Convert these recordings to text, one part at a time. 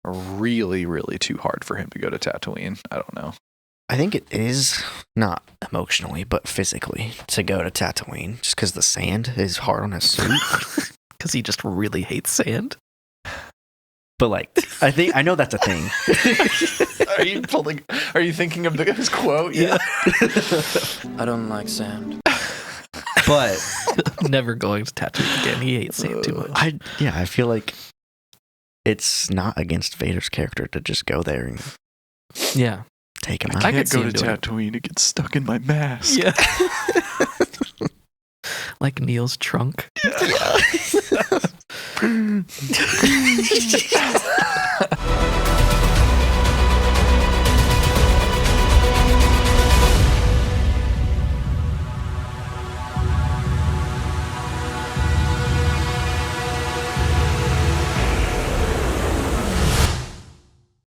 really, really too hard for him to go to Tatooine. I don't know. I think it is not emotionally, but physically to go to Tatooine, just because the sand is hard on his suit. Because he just really hates sand. But like, I know that's a thing. Are you thinking of his quote? Yeah. I don't like sand. But Never going to Tatooine again. He hates sand too much. I feel like it's not against Vader's character to just go there and Yeah. take him I out. I can't could see go to him doing it. Tatooine to get stuck in my mask. Yeah. Like Neil's trunk.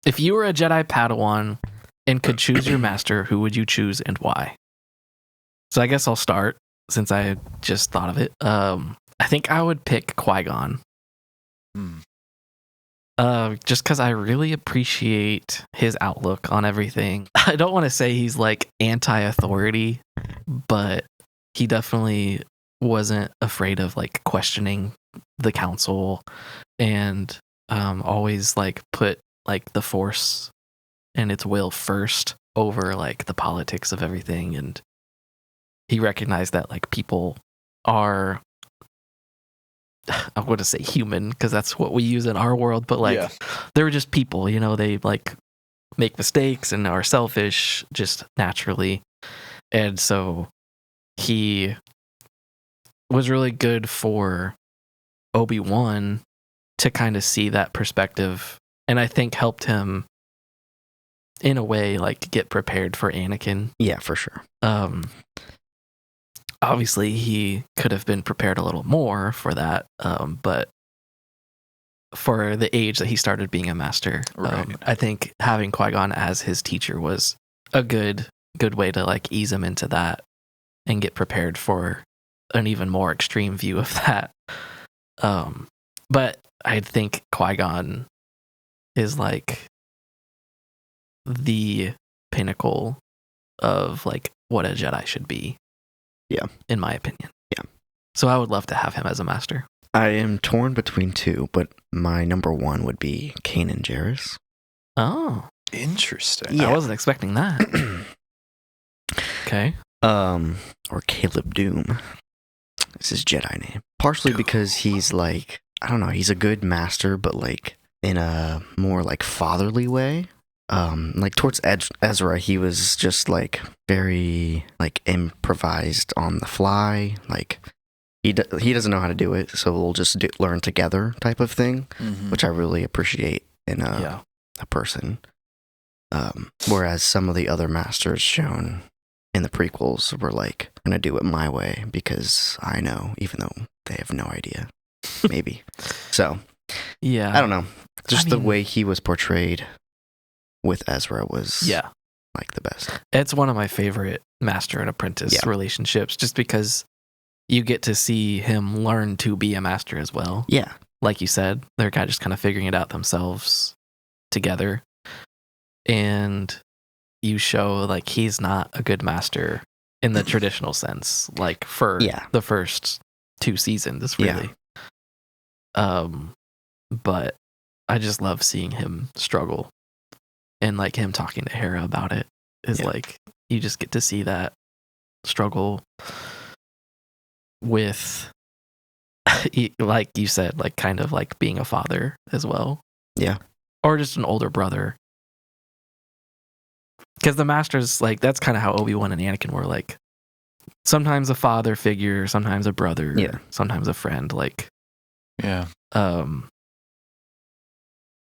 If you were a Jedi Padawan and could choose your master, who would you choose and why? So I guess I'll start since I just thought of it. I think I would pick Qui-Gon. Just because I really appreciate his outlook on everything. I don't want to say he's like anti-authority, but he definitely wasn't afraid of like questioning the council and always like put like the Force and its will first over like the politics of everything. And he recognized that like people are, I want to say human because that's what we use in our world, but like they're just people, you know, they like make mistakes and are selfish just naturally. And so he was really good for Obi-Wan to kind of see that perspective, and I think helped him in a way like get prepared for Anakin. Yeah, for sure. Obviously he could have been prepared a little more for that, but for the age that he started being a master, I think having Qui-Gon as his teacher was a good way to like ease him into that and get prepared for an even more extreme view of that. But I think Qui-Gon is like the pinnacle of like what a Jedi should be. Yeah. In my opinion. Yeah. So I would love to have him as a master. I am torn between two, but my number one would be Kanan Jarrus. Oh. Interesting. Yeah. I wasn't expecting that. Okay. Or Caleb Doom. It's his Jedi name. Partially because he's like, I don't know, he's a good master, but like in a more like fatherly way. Like towards Ezra, he was just like very like improvised on the fly. Like he doesn't know how to do it, so we'll just learn together type of thing, which I really appreciate in a person. Whereas some of the other masters shown in the prequels were like, I'm gonna do it my way because I know, even though they have no idea. Maybe. So yeah, I don't know. Just the way he was portrayed with Ezra was like the best. It's one of my favorite master and apprentice relationships, just because you get to see him learn to be a master as well. Yeah. Like you said, they're just kind of figuring it out themselves together. And you show like he's not a good master in the traditional sense, like for the first 2 seasons, really. But I just love seeing him struggle. And like him talking to Hera about it is like, you just get to see that struggle with, like you said, like kind of like being a father as well. Yeah. Or just an older brother. Because the masters, like, that's kind of how Obi-Wan and Anakin were, like, sometimes a father figure, sometimes a brother, sometimes a friend, like. Yeah.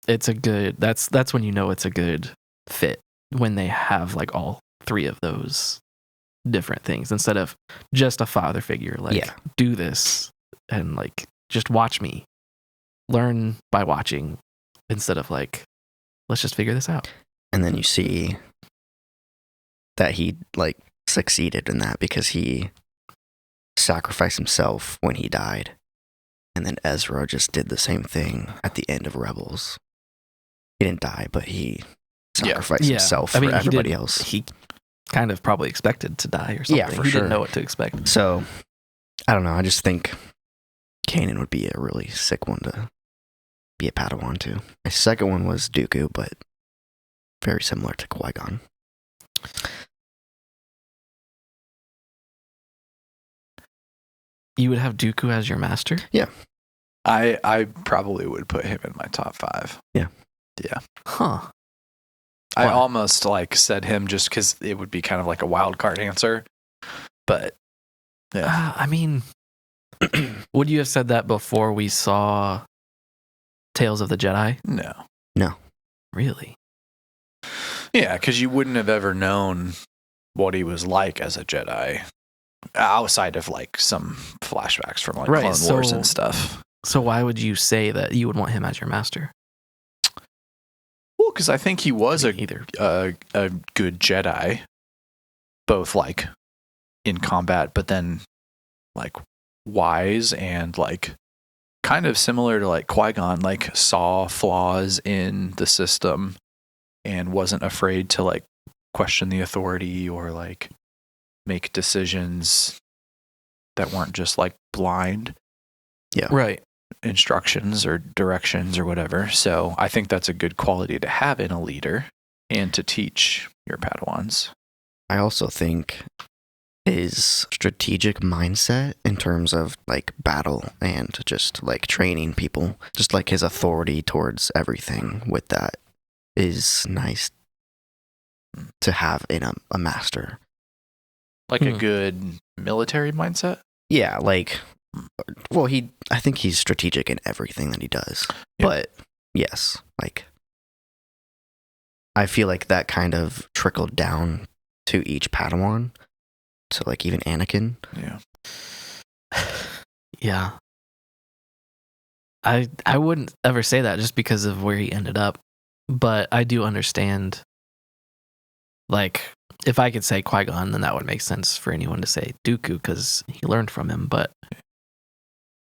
It's a good, that's when you know it's a good fit, when they have like all 3 of those different things instead of just a father figure, like do this and like just watch me, learn by watching, instead of like, let's just figure this out. And then you see that he like succeeded in that because he sacrificed himself when he died. And then Ezra just did the same thing at the end of Rebels. he didn't die, but he sacrificed Yeah. himself I mean, for everybody he else. He kind of probably expected to die or something. Yeah, for he sure. didn't know what to expect. So, I don't know. I just think Kanan would be a really sick one to be a Padawan too. My second one was Dooku, but very similar to Qui-Gon. You would have Dooku as your master? I probably would put him in my top 5. Huh. I Wow. almost like said him just because it would be kind of like a wild card answer, but yeah, I mean, would you have said that before we saw Tales of the Jedi? no, Really? yeah, because you wouldn't have ever known what he was like as a Jedi outside of like some flashbacks from like Right, Clone Wars so- and stuff. So why would you say that you would want him as your master? Well, because I think he was Either. a good Jedi, both like in combat, but then like wise and like kind of similar to like Qui-Gon, like saw flaws in the system and wasn't afraid to like question the authority or like make decisions that weren't just like blind Right. instructions or directions or whatever. So I think that's a good quality to have in a leader and to teach your Padawans. I also think his strategic mindset in terms of like battle and just like training people, just like his authority towards everything with that is nice to have in a master. Like a good military mindset. Yeah, like, well, I think he's strategic in everything that he does. Yeah. But yes, like, I feel like that kind of trickled down to each Padawan. So, like, even Anakin. Yeah. Yeah. I wouldn't ever say that just because of where he ended up, but I do understand. Like, if I could say Qui-Gon, then that would make sense for anyone to say Dooku because he learned from him. But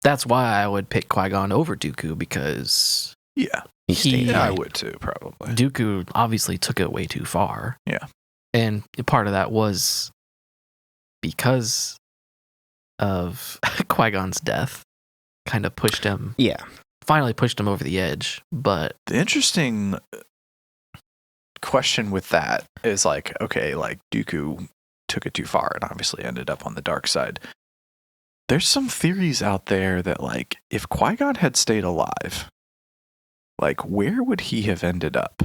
that's why I would pick Qui-Gon over Dooku because Yeah. He I would too, probably. Dooku obviously took it way too far. Yeah. And part of that was because of Qui-Gon's death, kind of pushed him, Yeah. finally pushed him over the edge. But The interesting question with that is like, okay, like Dooku took it too far and obviously ended up on the dark side. There's some theories out there that like if Qui-Gon had stayed alive, like where would he have ended up?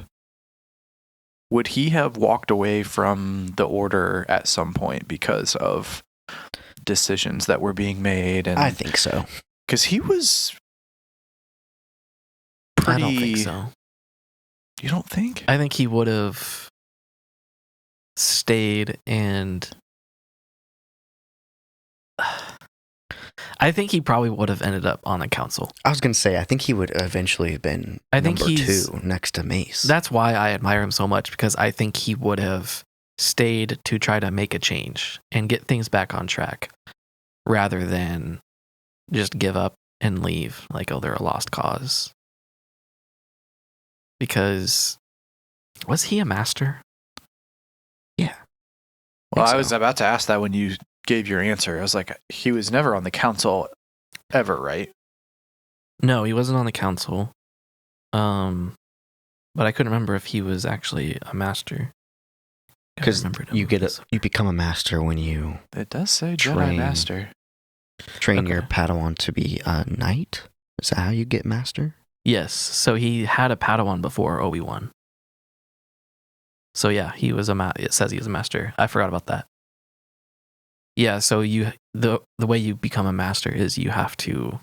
Would he have walked away from the order at some point because of decisions that were being made? And I think so. because he was I pretty. don't think so. You don't think? I think he would have stayed and I think he probably would have ended up on the council. I was going to say, I think he would eventually have been I think number he's- 2 next to Mace. That's why I admire him so much because I think he would have stayed to try to make a change and get things back on track rather than just give up and leave like, oh, they're a lost cause. Because was he a master? Yeah. Well, think I was so. about to ask that when you gave your answer. I was like, he was never on the council ever, right? No, he wasn't on the council. But I couldn't remember if he was actually a master. I Because remembered him you with this. you become a master when you It does say Jedi Train. Master. train your Okay. Padawan to be a knight. Is that how you get master? Yes, so he had a Padawan before Obi-Wan. So yeah, he was it says he was a master. I forgot about that. Yeah, so the way you become a master is you have to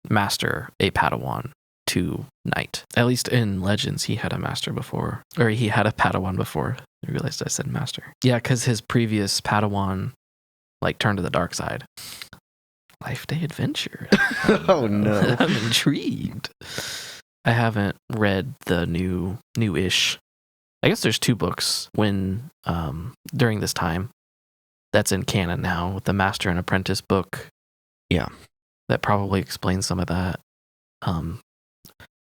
master a Padawan to knight. At least in Legends, he had a master before, or he had a Padawan before. I realized I said master. Yeah, because his previous Padawan like turned to the dark side. Life Day Adventure. Oh, no. I'm intrigued. I haven't read the new-ish. I guess there's 2 books when during this time that's in canon now with the Master and Apprentice book. Yeah. That probably explains some of that.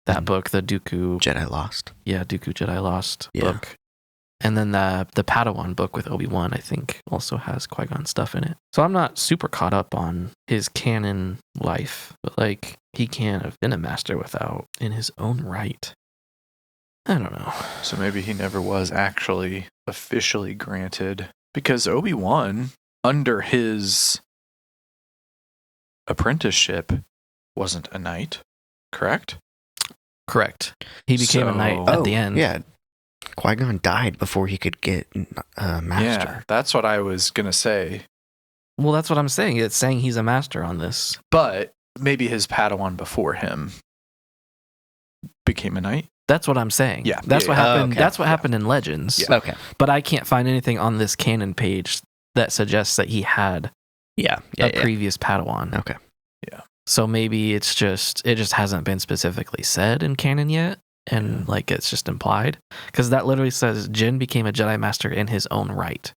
that book, the Dooku Jedi Lost. Yeah, Dooku Jedi Lost Yeah. book. And then the Padawan book with Obi-Wan, I think, also has Qui-Gon stuff in it. So I'm not super caught up on his canon life, but like he can't have been a master without in his own right. I don't know. So maybe he never was actually officially granted, because Obi-Wan, under his apprenticeship, wasn't a knight, correct? Correct. He became a knight at the end. Yeah. Qui-Gon died before he could get master. Yeah, that's what I was going to say. Well, that's what I'm saying. It's saying he's a master on this. But maybe his Padawan before him became a knight. That's what I'm saying. Yeah. That's what happened. okay. That's what happened in Legends. Yeah. Okay. But I can't find anything on this canon page that suggests that he had Yeah. a previous Padawan. Okay. So maybe it just hasn't been specifically said in canon yet, and like it's just implied, because that literally says Jin became a Jedi Master in his own right,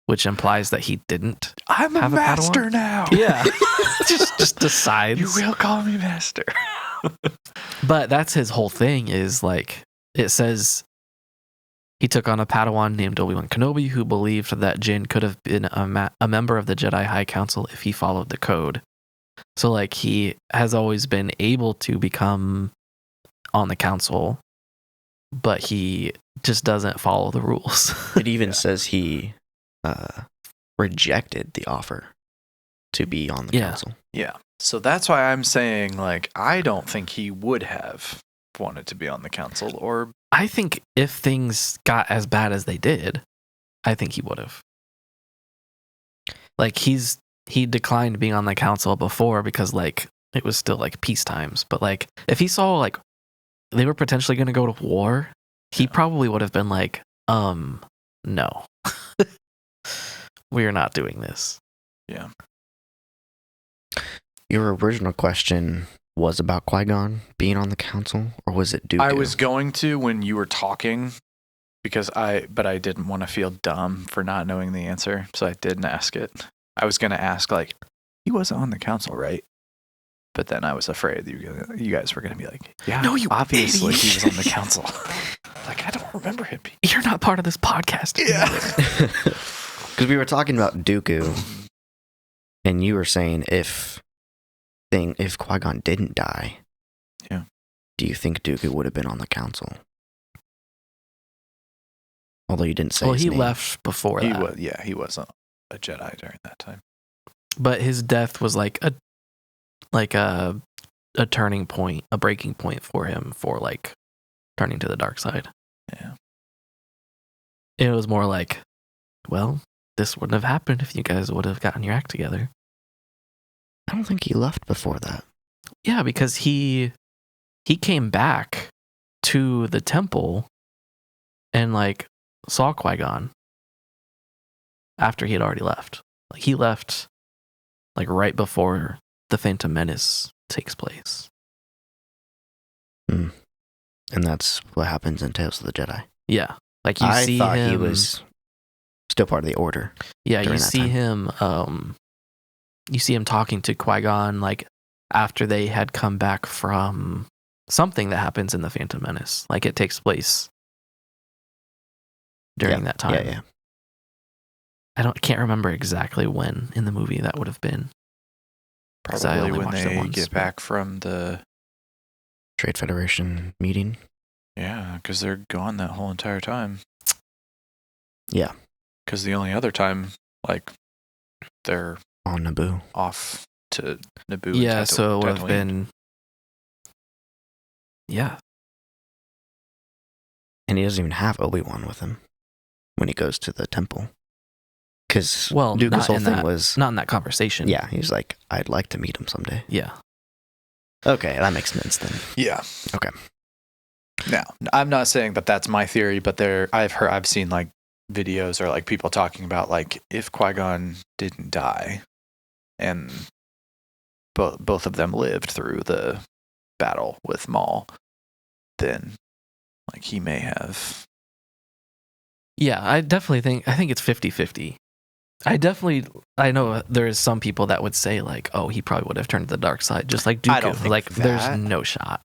which implies that he didn't. I'm a Have a master Padawan? now. Yeah, just decides. You will call me master. But that's his whole thing. Is like it says he took on a Padawan named Obi-Wan Kenobi, who believed that Jin could have been a member of the Jedi High Council if he followed the code. So like he has always been able to become on the council, but he just doesn't follow the rules. It even says he rejected the offer to be on the council. Yeah. So that's why I'm saying, like, I don't think he would have wanted to be on the council, or I think if things got as bad as they did, I think he would have. Like he declined being on the council before because like it was still like peace times. But like if he saw like they were potentially going to go to war, he probably would have been like, no, we are not doing this. yeah. Your original question was about Qui-Gon being on the council, or was it Dooku? I was going to when you were talking, but I didn't want to feel dumb for not knowing the answer, so I didn't ask it. I was going to ask, like, he wasn't on the council, right? But then I was afraid that you guys were going to be like, yeah, No, you obviously idiot. he was on the council. Like, I don't remember him being. You're not part of this podcast. Because we were talking about Dooku, and you were saying if Qui-Gon didn't die, Yeah. do you think Dooku would have been on the council? Although you didn't say Well, his he name. left before He that. was, yeah, he wasn't a Jedi during that time. But his death was like a turning point, a breaking point for him for like turning to the dark side. Yeah. It was more like, well, this wouldn't have happened if you guys would have gotten your act together. I don't think he left before that. Yeah, because he came back to the temple and like saw Qui-Gon after he had already left. Like he left like right before the Phantom Menace takes place. And that's what happens in Tales of the Jedi. Yeah. Like you I see thought him, he was still part of the Order. yeah, you during that see time. him talking to Qui-Gon like after they had come back from something that happens in the Phantom Menace. Like it takes place during that time. Yeah. Can't remember exactly when in the movie that would have been. 'Cause I Probably only when watched it they once, get but- back from the, Trade Federation meeting. yeah, because they're gone that whole entire time. Yeah. Because the only other time, like, they're On Naboo. off to Naboo. Yeah, and so it would have Tatooine. been. Yeah, And he doesn't even have Obi-Wan with him when he goes to the temple. Because well, Dooku's not whole in thing that, was... not in that conversation. Yeah, he was like, I'd like to meet him someday. Yeah. Okay, that makes sense then. Yeah. Okay. Now, I'm not saying that that's my theory, but I've seen like videos or like people talking about like if Qui-Gon didn't die, and both of them lived through the battle with Maul, then like he may have. Yeah, I think it's 50-50. I know there's some people that would say like, oh, he probably would have turned to the dark side, just like Dooku. I don't think like that. there's no shot.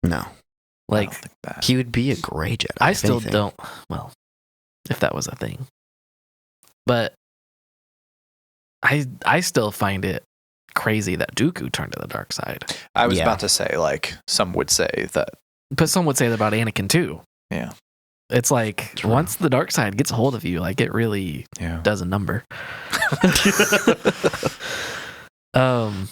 No. I Like, don't think that. He would be a gray Jedi. I if still anything. don't. Well, if that was a thing, but I still find it crazy that Dooku turned to the dark side. I was Yeah. about to say, like, some would say that. But some would say that about Anakin too. Yeah. It's like True. once the dark side gets a hold of you, like it really Yeah. does a number. um.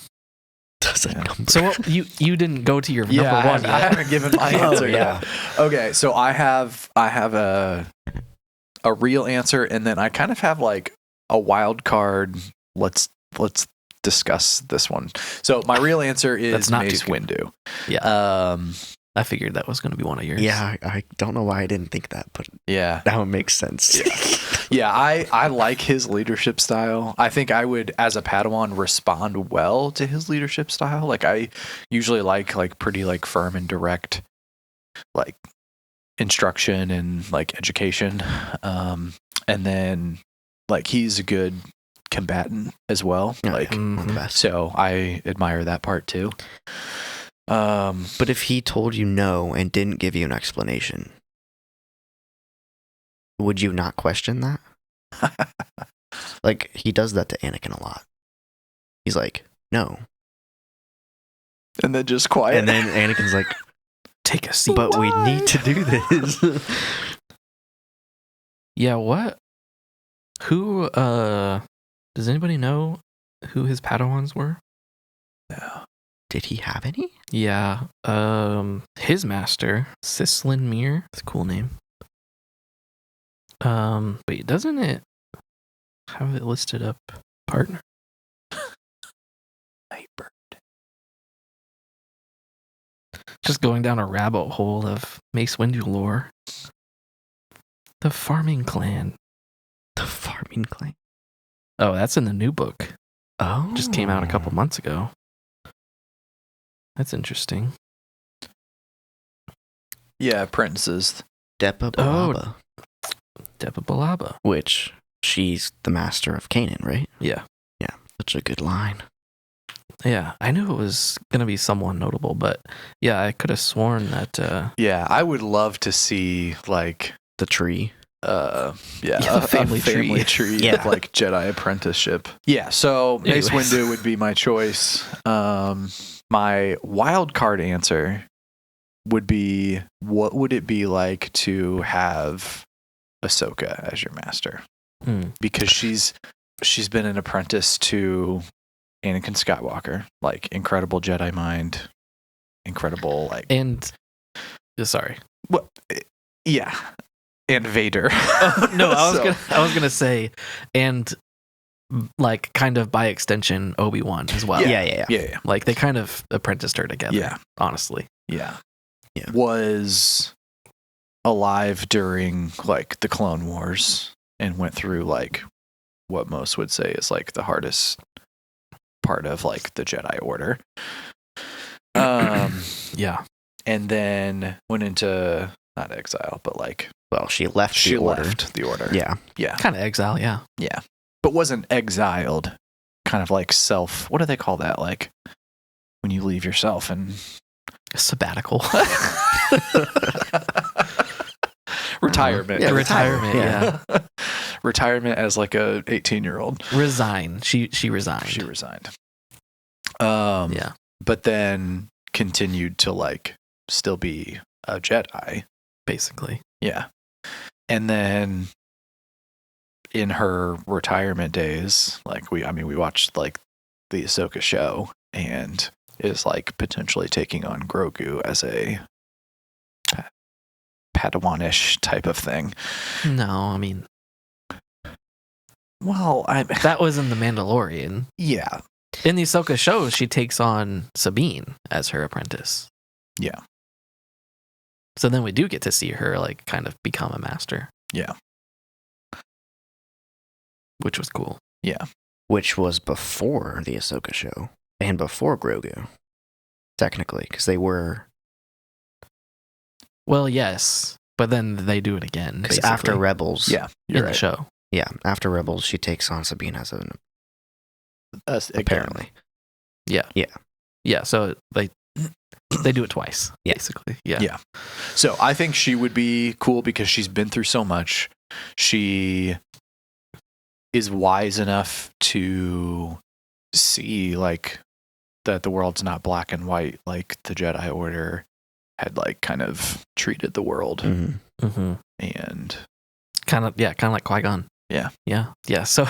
Doesn't Yeah. number. So what, you didn't go to your Yeah, number one I yet. haven't given my Oh, answer yeah. yet. Okay, so I have a real answer, and then I kind of have like a wild card. Let's discuss this one. So my real answer is That's not Mace Dooku. Windu. Yeah. I figured that was going to be one of yours. Yeah, I don't know why I didn't think that, but Yeah. now it makes sense. Yeah, I like his leadership style. I think I would, as a Padawan, respond well to his leadership style. Like I usually like pretty like firm and direct, like instruction and like education. And then like he's a good combatant as well. Yeah, Like one of the Mhm. best. so, I admire that part too. But if he told you no and didn't give you an explanation, would you not question that? Like, he does that to Anakin a lot. He's like, no. and then just quiet. And then Anakin's like, Take a seat. but we need to do this. Yeah, what? Who, does anybody know who his Padawans were? Yeah. Did he have any? Yeah, his master, Sislin Mir. That's a cool name. Wait, doesn't it have it listed up? Partner. Nightbird. Just going down a rabbit hole of Mace Windu lore. The farming clan. The farming clan. Oh, that's in the new book. Oh. Just came out a couple months ago. That's interesting. Yeah, apprentices. Depa Oh. Balaba. Depa Balaba. Which, she's the master of Kanan, right? Yeah. Such a good line. Yeah, I knew it was going to be someone notable, but yeah, I could have sworn that Yeah, I would love to see like The tree. yeah, Yeah, a family family tree. tree Yeah. of like Jedi apprenticeship. Yeah, so Mace Anyways. Windu would be my choice. My wild card answer would be, what would it be like to have Ahsoka as your master? Because she's been an apprentice to Anakin Skywalker, like incredible Jedi mind, incredible like and sorry. what? Yeah, and Vader. No, So- I was gonna say, and like kind of by extension, Obi-Wan as well. Yeah. Yeah, Like they kind of apprenticed her together. Yeah. Honestly. yeah. Yeah. Was alive during like the Clone Wars and went through like what most would say is like the hardest part of like the Jedi Order. Yeah. And then went into not exile, but like Well, she left she the order. left the Order. Yeah. Yeah. Kind of exile, yeah. Yeah. But wasn't exiled. Kind of like self, what do they call that? Like when you leave yourself and Sabbatical. retirement. Yeah, retirement, yeah. Retirement as like a 18-year-old. Resign. She resigned. She resigned. Yeah. But then continued to like still be a Jedi. Basically. Yeah. And then in her retirement days, like we watched like the Ahsoka show and is like potentially taking on Grogu as a Padawanish type of thing. No, I mean Well, that was in The Mandalorian. yeah. In the Ahsoka show, she takes on Sabine as her apprentice. Yeah. So then we do get to see her like kind of become a master. Yeah. Which was cool. Which was before the Ahsoka show and before Grogu. Technically, because they were. Well, yes, but then they do it again. Because Basically, after Rebels. Yeah. in You're the right. show. Yeah. After Rebels, she takes on Sabine as an. Again. Apparently. Yeah. So like They do it twice, Yeah. basically. Yeah. Yeah. So I think she would be cool because she's been through so much. She is wise enough to see like that the world's not black and white, like the Jedi Order had like kind of treated the world. Mm-hmm. Mm-hmm. And Kind of like Qui-Gon. Yeah. Yeah. So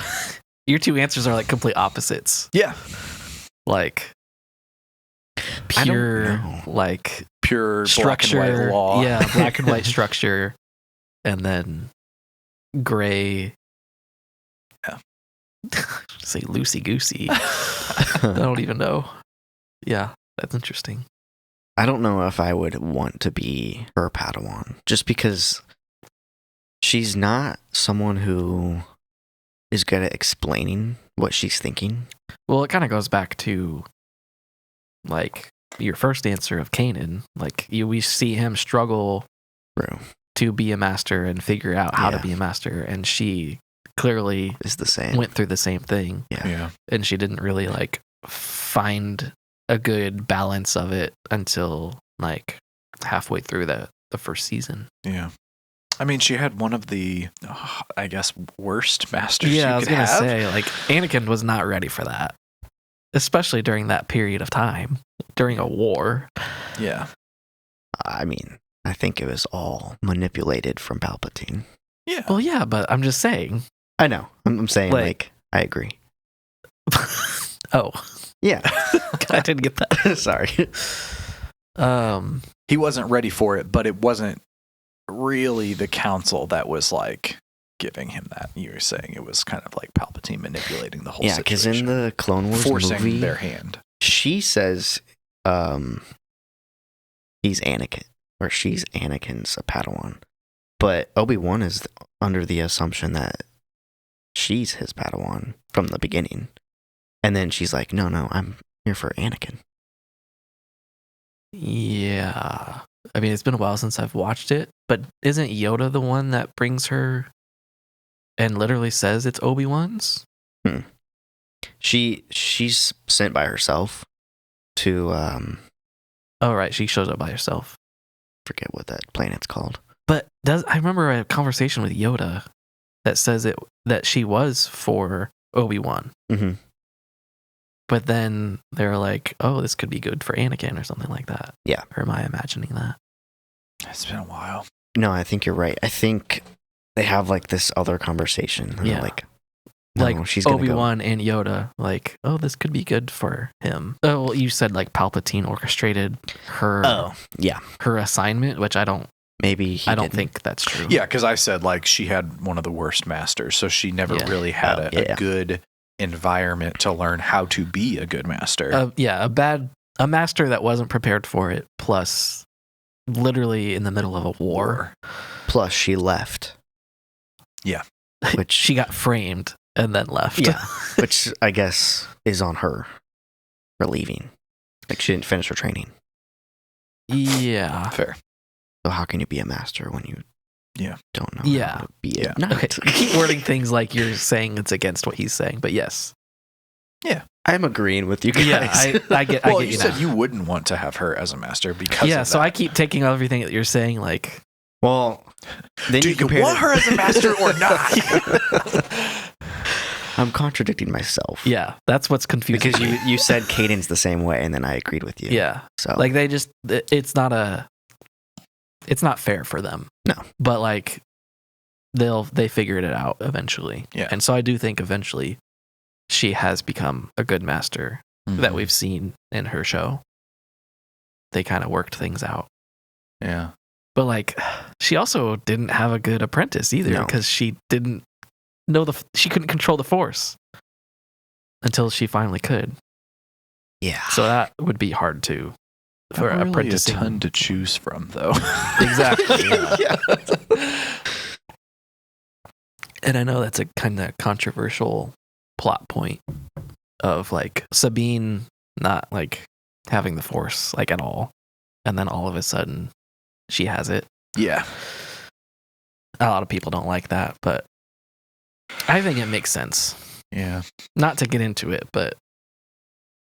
your two answers are like complete opposites. yeah, Like I don't pure know. like pure structure. black and white law. Yeah, black and white structure, and then gray. Yeah. Say loosey goosey. I don't even know. Yeah, that's interesting. I don't know if I would want to be her Padawan, just because she's not someone who is good at explaining what she's thinking. Well, it kind of goes back to like your first answer of Kanan. Like we see him struggle Bro, to be a master and figure out how to Yeah. be a master, and she clearly is the same. went through the same thing, Yeah. and she didn't really like find a good balance of it until like halfway through the first season. Yeah. I mean, she had one of the, I guess, worst masters Yeah, I you was could gonna have. say, like, Anakin was not ready for that, especially during that period of time, during a war. Yeah. I mean, I think it was all manipulated from Palpatine. Yeah. Well, yeah, but I'm just saying. I know. I'm saying, Like- I agree. Oh, Yeah. I didn't get that. Sorry. He wasn't ready for it, but it wasn't really the council that was like giving him that. You were saying it was kind of like Palpatine manipulating the whole Yeah, because situation. in the Clone Wars forcing movie, their hand. she says he's Anakin, or she's Anakin's a Padawan. But Obi-Wan is under the assumption that she's his Padawan from the beginning. And then she's like, no, I'm here for Anakin. Yeah. I mean, it's been a while since I've watched it, but isn't Yoda the one that brings her and literally says it's Obi-Wan's? She's sent by herself to Oh, right. She shows up by herself. forget what that planet's called. But I remember a conversation with Yoda that says that she was for Obi-Wan. Mm-hmm. But then they're like, oh, this could be good for Anakin or something like that. Yeah. Or am I imagining that? It's been a while. No, I think you're right. I think they have like this other conversation. And Yeah. they're like, no, Like she's gonna Obi-Wan and Yoda, like, oh, this could be good for him. Oh, well, you said like Palpatine orchestrated her go. Oh, yeah. her assignment, which I don't Maybe he didn't. think that's true. Yeah, because I said like she had one of the worst masters, so she never Yeah. really had Oh, a yeah. good environment to learn how to be a good master. A master that wasn't prepared for it, plus literally in the middle of a war. Plus, she left. Yeah. Which She got framed and then left. Yeah. which I guess is on her for leaving. Like she didn't finish her training. Yeah. Fair. So how can you be a master when you don't know Yeah. how to be Yeah. a knight? Okay. Keep wording things like you're saying it's against what he's saying, but yes. I'm agreeing with you guys. Yeah, I get Well, I get you you said now. you wouldn't want to have her as a master because Yeah, of so that. I keep taking everything that you're saying like Well, then Do you compare want it- her as a master or not? I'm contradicting myself. yeah, that's what's confusing. Because me. you said Caden's the same way, and then I agreed with you. Yeah. So Like it's not fair for them. No. But like they figured it out eventually. Yeah. And so I do think eventually she has become a good master that we've seen in her show. They kind of worked things out. Yeah. But like she also didn't have a good apprentice either No. because she didn't know she couldn't control the force until she finally could. yeah. So that would be hard too. For Not really apprenticing. a ton to choose from, though. Exactly. Yeah. Yeah. And I know that's a kind of controversial plot point of like Sabine not like having the force like at all. And then all of a sudden she has it. Yeah. A lot of people don't like that, but I think it makes sense. Yeah. Not to get into it, but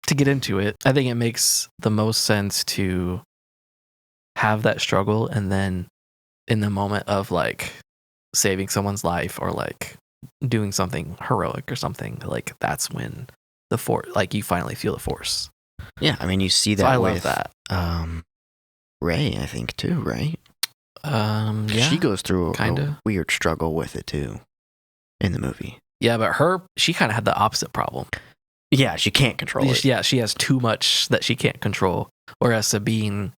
to get into it, I think it makes the most sense to have that struggle, and then in the moment of like saving someone's life or like doing something heroic or something, like that's when the force, like you finally feel the force. Yeah, I mean, you see that So I with love that. Ray, I think too, right? Yeah, She goes through a kinda. weird struggle with it too in the movie. yeah, but she kind of had the opposite problem. Yeah, she can't control it. Yeah, she has too much that she can't control, whereas Sabine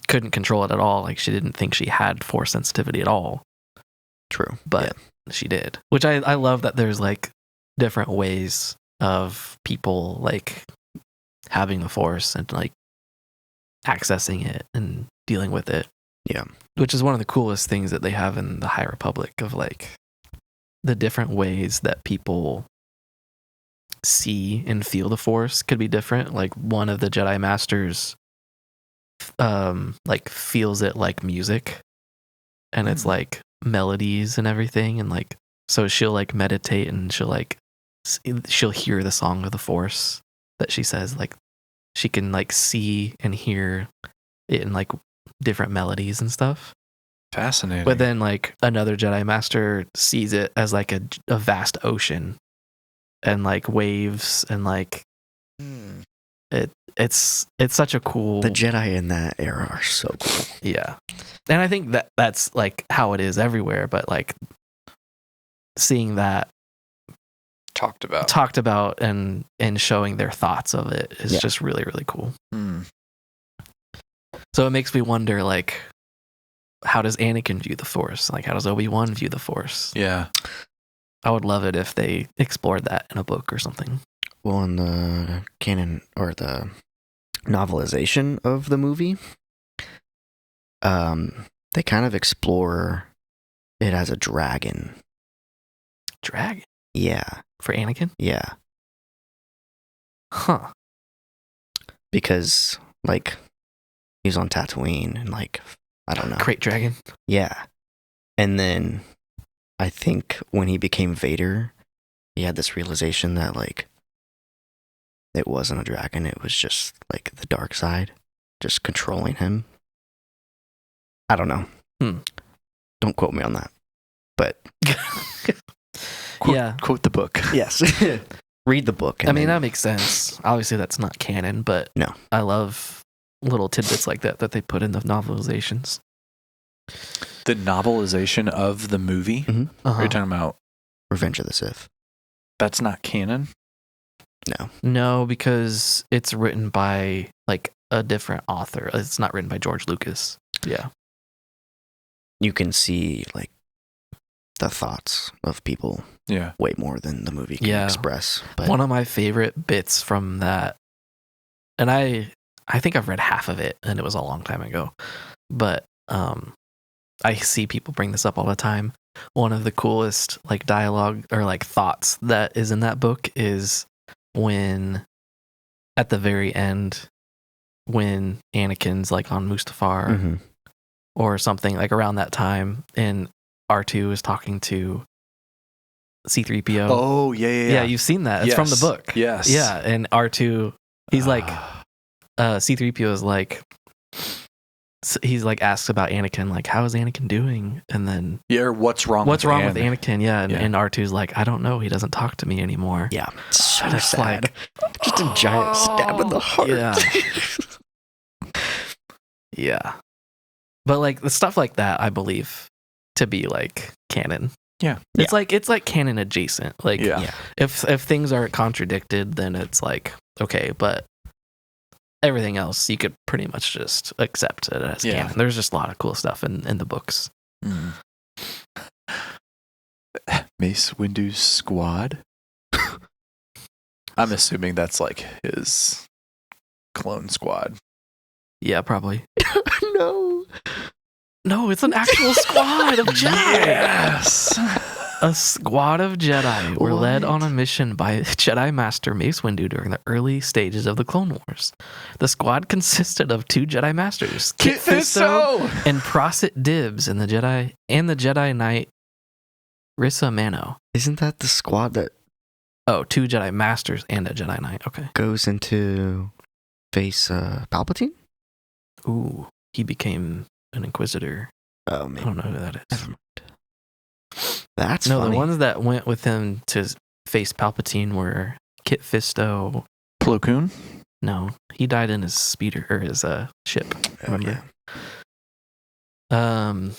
couldn't control it at all. Like she didn't think she had force sensitivity at all, True, but she did. Which I love that there's like different ways of people like having the force and like accessing it and dealing with it. Yeah. Which is one of the coolest things that they have in the High Republic, of like the different ways that people see and feel the force could be different. Like one of the Jedi Masters like feels it like music, and it's like melodies and everything, and like so she'll like meditate and she'll hear the song of the force that she says, like she can like see and hear it in like different melodies and stuff. Fascinating. But then like another Jedi Master sees it as like a vast ocean and like waves and like it's such a cool. The Jedi in that era are so cool. Yeah. And I think that's like how it is everywhere, but like seeing that talked about and showing their thoughts of it is just really, really cool. So it makes me wonder, like, how does Anakin view the Force? Like, how does Obi-Wan view the Force? Yeah. I would love it if they explored that in a book or something. Well, in the canon or the novelization of the movie, they kind of explore it as a dragon. Dragon? Yeah. For Anakin? Yeah. Huh. Because, like, he's on Tatooine and, like, I don't know. Great dragon? Yeah. And then I think when he became Vader, he had this realization that, like, it wasn't a dragon. It was just, like, the dark side just controlling him. I don't know. Don't quote me on that. But quote the book. Yes. Read the book. I mean, that makes sense. Obviously, that's not canon, but no. I love little tidbits like that they put in the novelizations. The novelization of the movie? Mm-hmm. Are you talking about Revenge of the Sith? That's not canon? No, because it's written by like a different author. It's not written by George Lucas. Yeah. You can see, like, the thoughts of people way more than the movie can express. But one of my favorite bits from that, and I think I've read half of it, and it was a long time ago, but I see people bring this up all the time. One of the coolest like dialogue or like thoughts that is in that book is when at the very end, when Anakin's like on Mustafar or something, like around that time, and R2 is talking to C-3PO. Oh, yeah. You've seen that. It's from the book. Yes. Yeah, and R2, he's like, C-3PO is like, he's like asks about Anakin, like, how is Anakin doing? And then what's wrong with Anakin? Yeah, and R2's like, I don't know, he doesn't talk to me anymore. Yeah, so just sad. Like, just a giant stab in the heart. Yeah. But like the stuff like that, I believe to be like canon. Yeah. It's like canon adjacent. Like if things aren't contradicted, then it's like okay, but everything else you could pretty much just accept it as canon. There's just a lot of cool stuff in the books. Mace Windu's squad? I'm assuming that's like his clone squad. Yeah, probably. No, it's an actual squad of Jedi. Yes. A squad of Jedi were led on a mission by Jedi Master Mace Windu during the early stages of the Clone Wars. The squad consisted of 2 Jedi Masters, Kit Fisto and Prosit Dibs, and the Jedi Knight Rissa Mano. Isn't that the squad that Oh, 2 Jedi Masters and a Jedi Knight. Okay. Goes into face Palpatine? Ooh, he became an Inquisitor. Oh, I maybe. don't know who that is. Never mind. That's No, funny. the ones that went with him to face Palpatine were Kit Fisto. Plo Koon? No, he died in his speeder or his ship. Oh, Remember? yeah.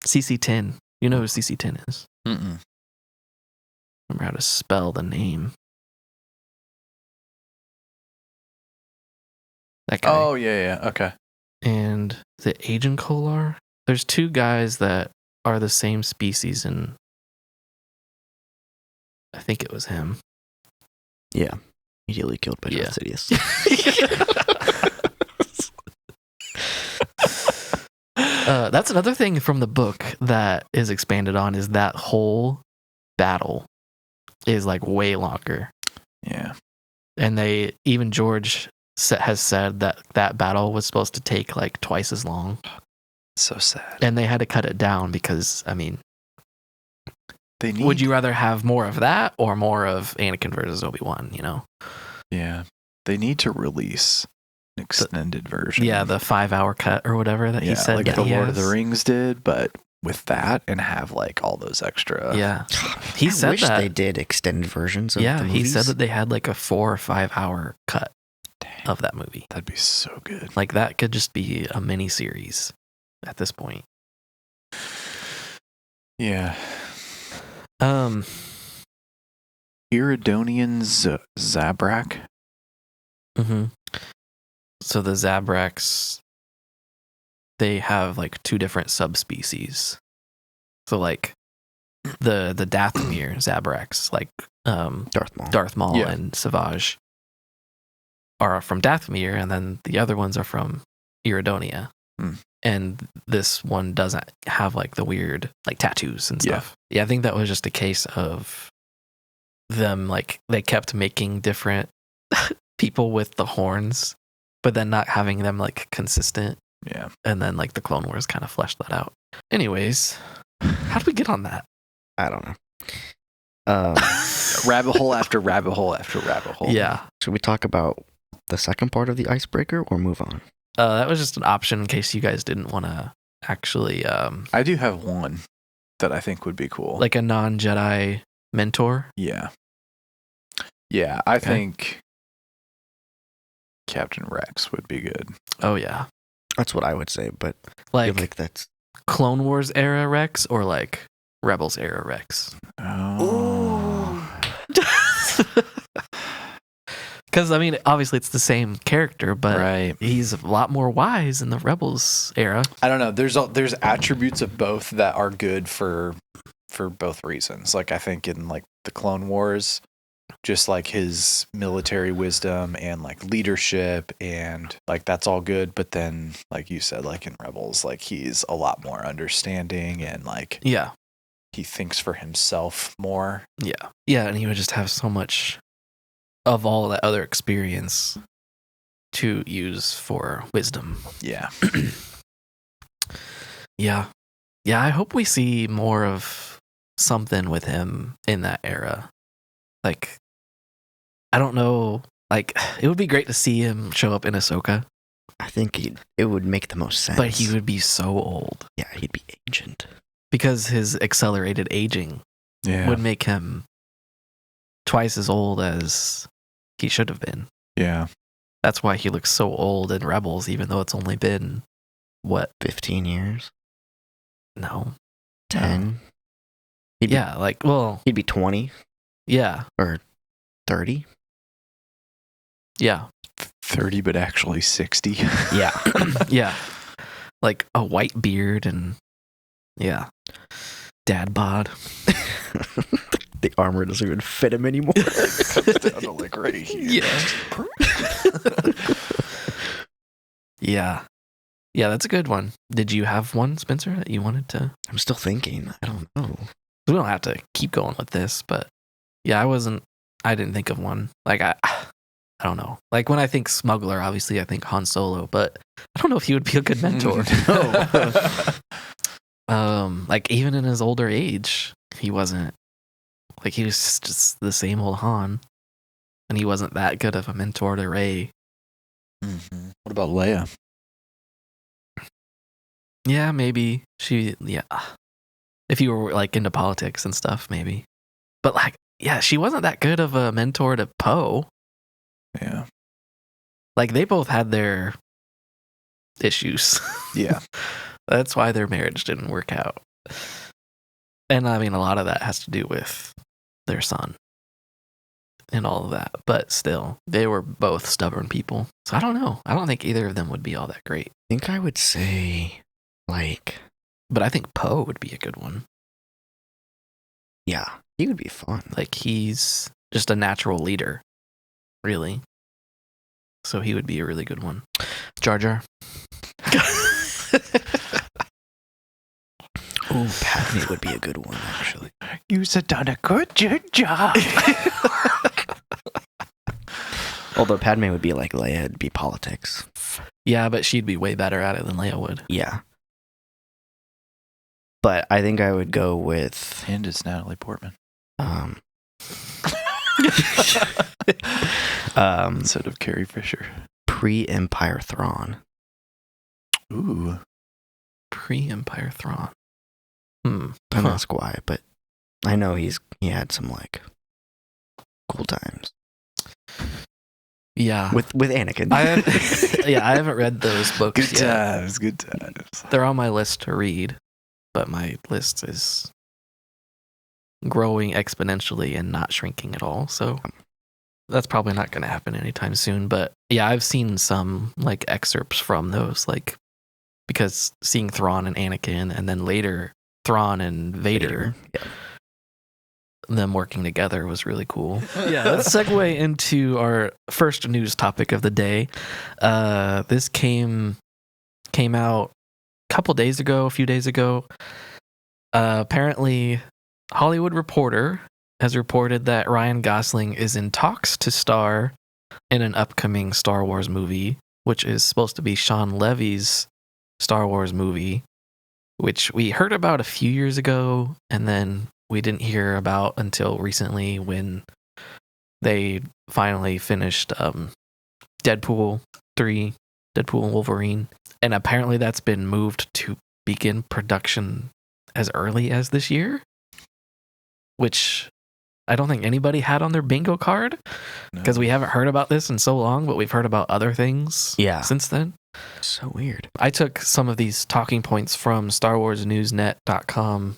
CC10. You know who CC10 is? Mm-mm. Remember how to spell the name. That guy. Oh, yeah. Okay. And the Agent Kolar. There's 2 guys that are the same species, and I think it was him. Yeah. Immediately killed by Yeah. Darth Sidious. That's another thing from the book that is expanded on, is that whole battle is like way longer. Yeah. And even George has said that battle was supposed to take like twice as long. So sad. And they had to cut it down because, I mean, They need. would you rather have more of that or more of Anakin versus Obi-Wan, you know? Yeah. They need to release an extended version. Yeah, the 5-hour cut or whatever that he said. like that the he Lord of has. the Rings did, but with that and have like all those extra. Yeah. He I said wish that. they did extended versions of Yeah, the he movies. said that they had like a 4 or 5 hour cut Dang, of that movie. that'd be so good. Like that could just be a mini series at this point. Yeah. Um, Iridonian Zabrak. mhm. So the Zabraks, they have like 2 different subspecies. So like the Dathomir Zabraks, like Darth Maul. Yeah. and Savage, are from Dathomir, and then the other ones are from Iridonia. Hmm. And this one doesn't have like the weird like tattoos and Yeah. stuff. Yeah, I think that was just a case of them, like they kept making different people with the horns, but then not having them like consistent. Yeah. And then like the Clone Wars kind of fleshed that out. Anyways, how do we get on that? I don't know. Rabbit hole after rabbit hole after rabbit hole. Yeah. Should we talk about the second part of the icebreaker or move on? That was just an option in case you guys didn't want to actually I do have one that I think would be cool. like a non-Jedi mentor. Yeah. Yeah, I Okay. think Captain Rex would be good. Oh yeah. That's what I would say, but I feel Like like that's Clone Wars era Rex or like Rebels era Rex. Oh. Because I mean, obviously it's the same character, but Right. he's a lot more wise in the Rebels era. I don't know. There's attributes of both that are good for both reasons. Like I think in like the Clone Wars, just like his military wisdom and like leadership and like that's all good. But then like you said, like in Rebels, like he's a lot more understanding and like Yeah. he thinks for himself more. Yeah. Yeah, and he would just have so much of all that other experience to use for wisdom. Yeah. Yeah. Yeah, I hope we see more of something with him in that era. Like, I don't know. Like, it would be great to see him show up in Ahsoka, I think it would make the most sense. but he would be so old Yeah, he'd be ancient. because his accelerated aging Yeah. would make him twice as old as he should have been. Yeah. That's why he looks so old in Rebels, even though it's only been, what? 15 years? No. 10? Yeah, like, well, He'd be 20 yeah. or 30? Yeah. 30 but actually 60. Yeah. Yeah. Like a white beard and, yeah. Dad bod. The armor doesn't even fit him anymore. Down to like right here. Yeah. Yeah. Yeah, that's a good one. Did you have one, Spencer, that you wanted to? I'm still thinking. I don't know. We don't have to keep going with this, but yeah, I didn't think of one. Like, I don't know. Like, when I think smuggler, obviously I think Han Solo, but I don't know if he would be a good mentor. Like, even in his older age, he wasn't Like, he was just the same old Han. And he wasn't that good of a mentor to Rey. Mm-hmm. What about Leia? Yeah, maybe. Yeah. If you were, like, into politics and stuff, maybe. But, like, yeah, she wasn't that good of a mentor to Poe. Yeah. Like, they both had their issues. Yeah. That's why their marriage didn't work out. And, I mean, a lot of that has to do with their son and all of that. But still, they were both stubborn people. So I don't know. I don't think either of them would be all that great. I think I would say, like... But I think Poe would be a good one. Yeah, he would be fun. Like, he's just a natural leader, really. So he would be a really good one. Jar Jar. Ooh, Padme would be a good one, actually. You've done a good job. Although Padme would be like Leia, it'd be politics. Yeah, but she'd be way better at it than Leia would. Yeah. But I think I would go with... And it's Natalie Portman. Instead of Carrie Fisher. Pre-Empire Thrawn. Ooh. Pre-Empire Thrawn. Don't ask why, but I know he had some, like, cool times. Yeah. With Anakin. I haven't read those books yet. Good times. They're on my list to read, but my list is growing exponentially and not shrinking at all. So that's probably not going to happen anytime soon. But yeah, I've seen some like excerpts from those, like, because seeing Thrawn and Anakin, and then later Thrawn and Vader. Yeah. Them working together was really cool. Yeah, let's segue into our first news topic of the day. This came out a few days ago. Apparently, Hollywood Reporter has reported that Ryan Gosling is in talks to star in an upcoming Star Wars movie, which is supposed to be Sean Levy's Star Wars movie, which we heard about a few years ago, and then we didn't hear about until recently when they finally finished Deadpool 3, Deadpool and Wolverine. And apparently that's been moved to begin production as early as this year, which I don't think anybody had on their bingo card, because we haven't heard about this in so long, but we've heard about other things since then. So weird. I took some of these talking points from StarWarsNewsNet.com,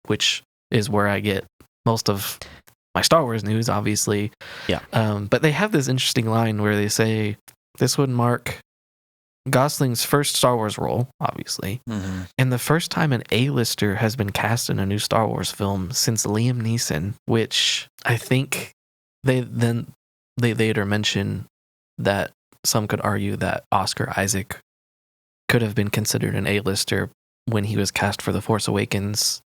which is where I get most of my Star Wars news, obviously. Yeah. But they have this interesting line where they say this would mark Gosling's first Star Wars role, obviously, and the first time an A-lister has been cast in a new Star Wars film since Liam Neeson, which I think they later mention that some could argue that Oscar Isaac could have been considered an A-lister when he was cast for The Force Awakens,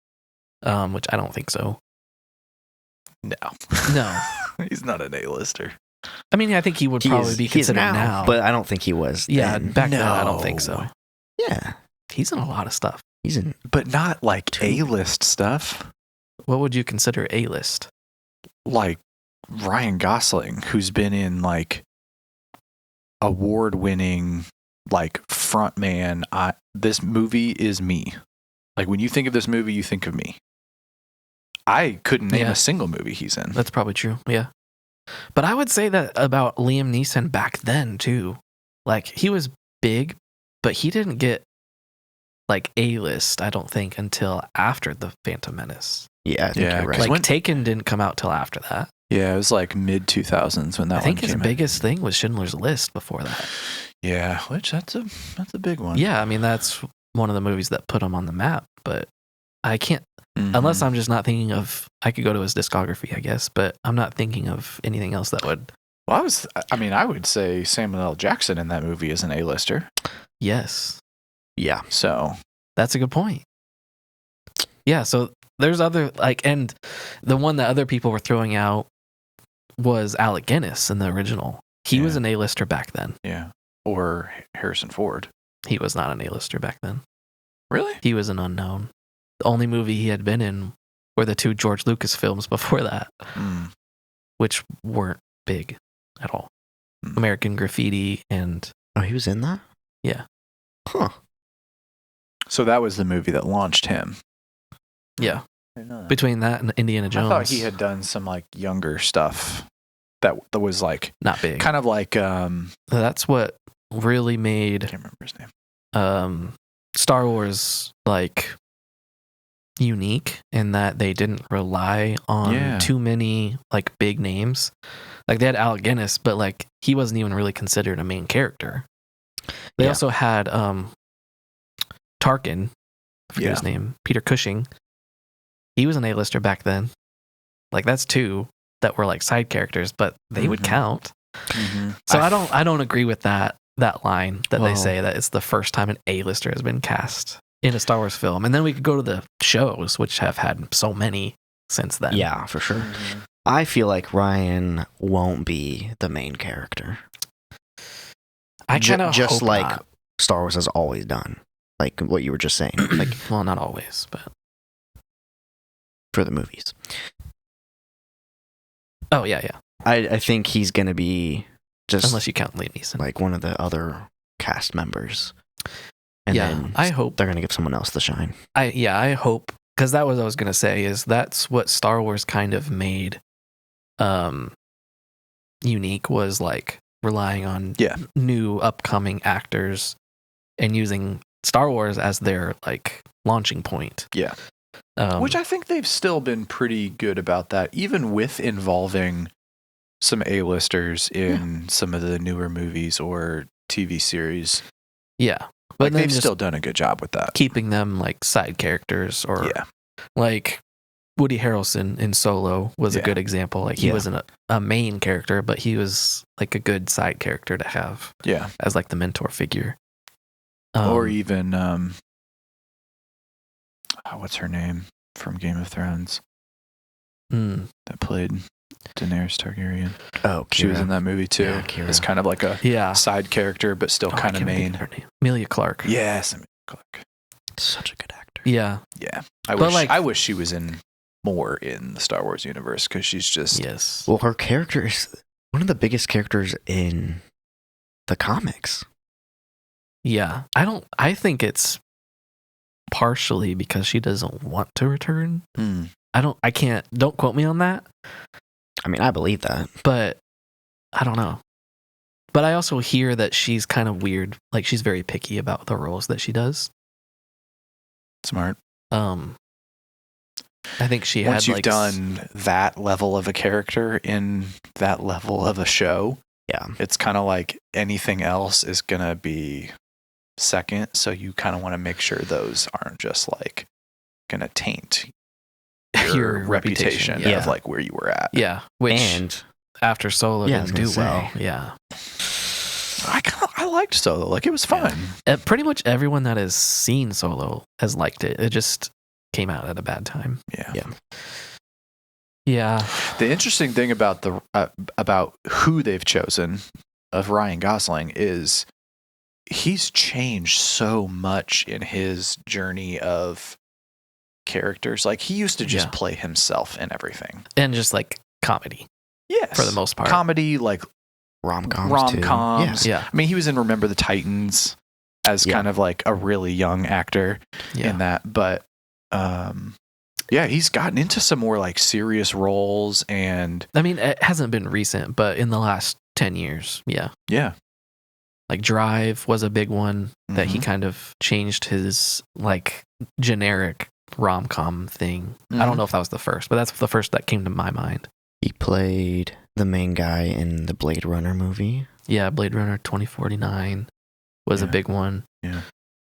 which I don't think so. No. He's not an A-lister. I mean, I think he would probably be considered now. But I don't think he was. Yeah, then. back then, I don't think so. Yeah. He's in a lot of stuff. He's in. But not like A-list stuff. What would you consider A-list? Like Ryan Gosling, who's been in like award-winning, like frontman. This movie is me. Like when you think of this movie, you think of me. I couldn't name a single movie he's in. That's probably true. Yeah. But I would say that about Liam Neeson back then too. Like he was big, but he didn't get like A-list, I don't think, until after The Phantom Menace. Yeah, I think you're right. Like Taken didn't come out till after that. Yeah, it was like mid-2000s when that one came out. I think his biggest thing was Schindler's List before that. Yeah, which that's a big one. Yeah, I mean that's one of the movies that put him on the map, but I can't unless I'm just not thinking of, I could go to his discography, I guess, but I'm not thinking of anything else that would. Well, I would say Samuel L. Jackson in that movie is an A-lister. Yes. Yeah. So that's a good point. Yeah, so there's other, like, and the one that other people were throwing out was Alec Guinness in the original. He was an A-lister back then. Yeah. Or Harrison Ford. He was not an A-lister back then. Really? He was an unknown. The only movie he had been in were the 2 George Lucas films before that, Mm. which weren't big at all. Mm. American Graffiti and Oh, he was in that? Yeah. Huh. So that was the movie that launched him. yeah, I didn't know that. between that and Indiana Jones. I thought he had done some like younger stuff that was like not big. kind of like That's what really I made can't remember his name. Star Wars like unique in that they didn't rely on Yeah. too many like big names. Like they had Alec Guinness, but like he wasn't even really considered a main character. They Yeah. also had Tarkin, I forget his name, Peter Cushing. He was an A-lister back then. Like that's 2 that were like side characters, but they would Mhm. count. Mm-hmm. So I don't agree with that line that they Well- say that it's the first time an A-lister has been cast in a Star Wars film. And then we could go to the shows, which have had so many since then. Yeah, for sure. I feel like Ryan won't be the main character. I kind of just hope like not. Star Wars has always done. Like what you were just saying, like Well, not always, but for the movies. oh yeah. I think he's gonna be just Unless you count Liam Neeson. like one of the other cast members. And Yeah, then I hope. they're gonna give someone else the shine. I hope, because that was what I was gonna say. Is that's what Star Wars kind of made unique, was like relying on Yeah. new upcoming actors and using Star Wars as their like launching point. Yeah. Um, Which I think they've still been pretty good about that, even with involving some A-listers in some of the newer movies or TV series. yeah, but Like then they've just still done a good job with that. keeping them like side characters, or Yeah. like Woody Harrelson in Solo was a Yeah. good example. Like he Yeah. wasn't a main character, but he was like a good side character to have Yeah. as like the mentor figure. Or even what's her name from Game of Thrones that played Daenerys Targaryen? Oh, She was Kira. in that movie too. Yeah, Kira. It's kind of like a yeah, side character, but still Oh, I kind of can't think main. her name. Amelia Clark. Yes, Emilia Clarke. Such a good actor. Yeah. Yeah, But, like- I wish she was in more in the Star Wars universe because she's just Yes. Well, her character is one of the biggest characters in the comics. Yeah. I think it's partially because she doesn't want to return. Mm. Don't quote me on that, I mean, I believe that. but I don't know. But I also hear that she's kind of weird. Like she's very picky about the roles that she does. smart. I think she Once had you've like done that level of a character in that level of a show, Yeah. it's kind of like anything else is gonna be second. So you kind of want to make sure those aren't just like gonna taint your reputation Yeah. of like where you were at. Yeah. Which And after Solo Yeah, I was didn't do gonna well. say. Yeah. I liked Solo. Like it was fun. Pretty much everyone that has seen Solo has liked it. It just came out at a bad time. Yeah. Yeah. Yeah. The interesting thing about about who they've chosen of Ryan Gosling is he's changed so much in his journey of characters. Like he used to just Yeah. play himself in everything. And just like comedy Yes. for the most part. Comedy, like rom-coms too. rom-coms. Yeah. Yeah. I mean, he was in Remember the Titans as Yeah. kind of like a really young actor Yeah. in that. But yeah, he's gotten into some more like serious roles and I mean, it hasn't been recent, but in the last 10 years, yeah. yeah. Like Drive was a big one that he Mhm. kind of changed his like generic rom-com thing. I Mhm. don't know if that was the first, but that's the first that came to my mind. He played the main guy in the Blade Runner movie. Yeah, Blade Runner 2049 was a Yeah. big one. Yeah.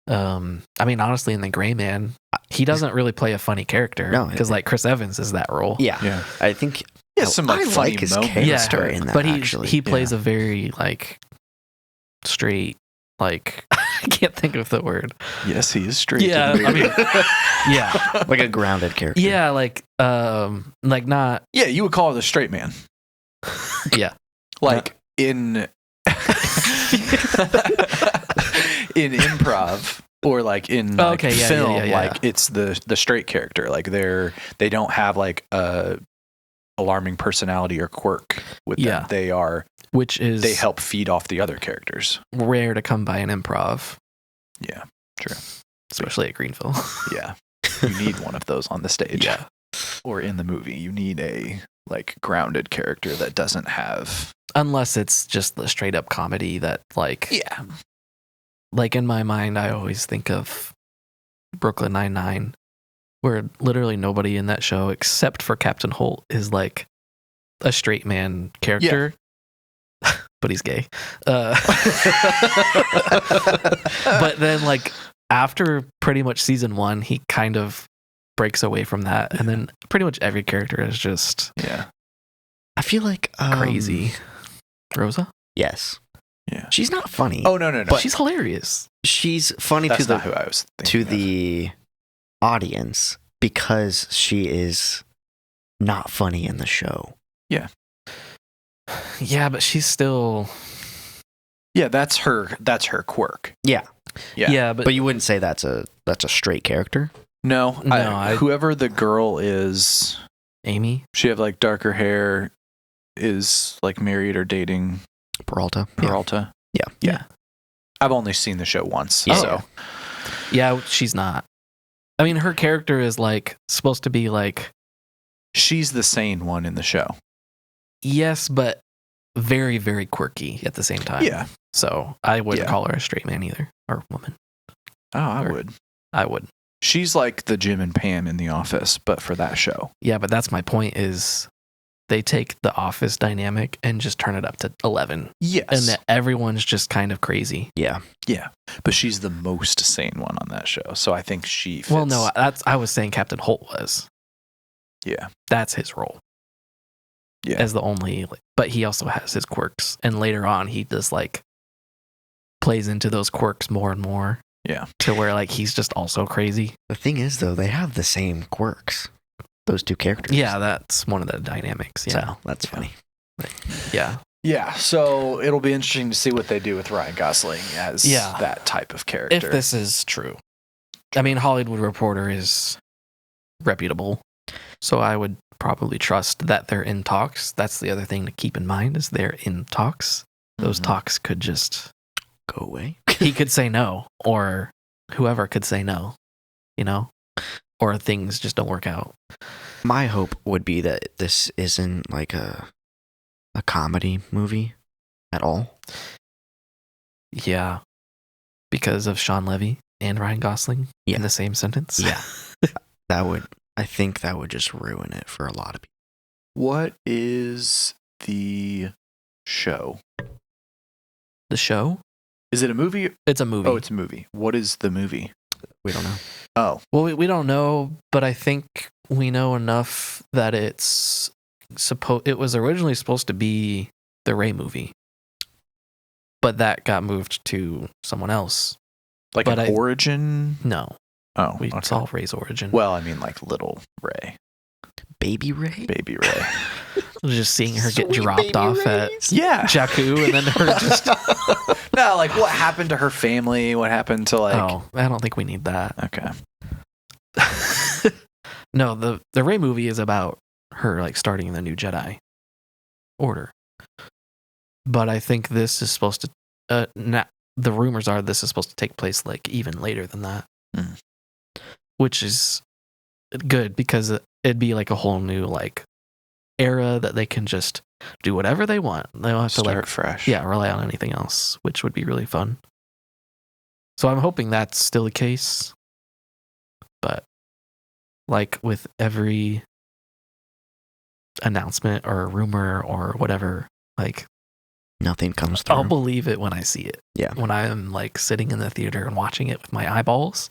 I mean, honestly, in The Gray Man, he doesn't really play a funny character. No, because like Chris Evans is that role. Yeah. I think Yeah, some like I funny like his moments. character Yeah, in that but actually. he plays a very like straight, like I can't think of the word. Yes, he is straight. Yeah, I mean, yeah, like a grounded character. yeah, like not yeah, you would call it a straight man. yeah. Like in in improv, Or like in like Okay, yeah, film, yeah. like it's the straight character. Like they don't have like a alarming personality or quirk with them. They they help feed off the other characters. rare to come by in improv, Yeah, true. especially at Greenville. Yeah, you need one of those on the stage. Yeah. Or in the movie, you need a like grounded character that doesn't have. Unless it's just the straight up comedy that like in my mind, I always think of Brooklyn Nine-Nine, where literally nobody in that show except for Captain Holt is like a straight man character, but he's gay. But then like after pretty much season 1, he kind of breaks away from that, and then pretty much every character is just I feel like crazy. Rosa? Yes. Yeah. She's not funny. Oh no. But she's hilarious. She's funny That's to not who I was thinking the audience because she is not funny in the show. Yeah. Yeah, but she's still Yeah, that's her quirk. Yeah. Yeah. but But you wouldn't say that's a straight character? No, whoever the girl is, Amy? she have like darker hair, is like married or dating Peralta. Peralta. Yeah. I've only seen the show once, Yeah. so Yeah, she's not. I mean, her character is like supposed to be like she's the sane one in the show. yes, but very, very quirky at the same time. Yeah. So I wouldn't Yeah. call her a straight man either, or woman. Oh, I Or- would. I wouldn't. She's like the Jim and Pam in The Office, but for that show. Yeah, but that's my point is they take the office dynamic and just turn it up to 11. Yes. And that everyone's just kind of crazy. Yeah. Yeah, but she's the most sane one on that show, so I think she fits. Well, no, I was saying Captain Holt was. Yeah. That's his role. Yeah. As the only, but he also has his quirks. And later on, he just like plays into those quirks more and more. Yeah. To where like he's just also crazy. The thing is, though, they have the same quirks. Those two characters. Yeah, that's one of the dynamics. Yeah. So that's funny. Yeah. Yeah, so it'll be interesting to see what they do with Ryan Gosling as that type of character. If this is true. I mean, Hollywood Reporter is reputable. So I would probably trust that they're in talks. That's the other thing to keep in mind is they're in talks. Those talks could just go away. He could say no, or whoever could say no, you know? Or things just don't work out. My hope would be that this isn't like a comedy movie at all. Yeah. Because of Sean Levy and Ryan Gosling in the same sentence. Yeah. I think that would just ruin it for a lot of people. What is the show? The show? Is it a movie? It's a movie. Oh, it's a movie. What is the movie? We don't know. Oh. Well, we don't know, but I think we know enough that it was originally supposed to be the Rey movie. But that got moved to someone else. Like but an origin? No. Oh, we saw Rey's origin. Well, I mean like little Rey. Baby Rey? Baby Rey. Just seeing her get Sweet dropped baby off Reys. at Jakku, and then her just... No, like what happened to her family? What happened to like... Oh, I don't think we need that. Okay. No, the Rey movie is about her like starting the new Jedi Order. But I think this is supposed to... the rumors are this is supposed to take place like even later than that. Mm. Which is good because it'd be like a whole new like era that they can just do whatever they want. They don't have to Start like fresh. Yeah, rely on anything else, which would be really fun. So I'm hoping that's still the case. But like with every announcement or rumor or whatever, like Nothing comes through. I'll believe it when I see it. Yeah. When I am like sitting in the theater and watching it with my eyeballs.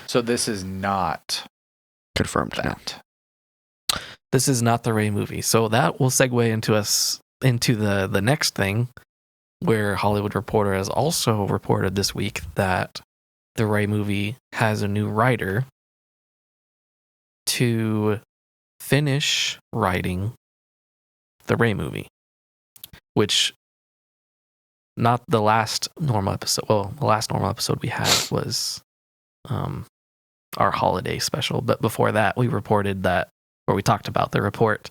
So this is not Confirmed. that. This is not the Rey movie. So that will segue into the next thing where Hollywood Reporter has also reported this week that the Rey movie has a new writer to finish writing the Rey movie, which not the last normal episode. Well, the last normal episode we had was our holiday special. But before that, we reported that, or we talked about the report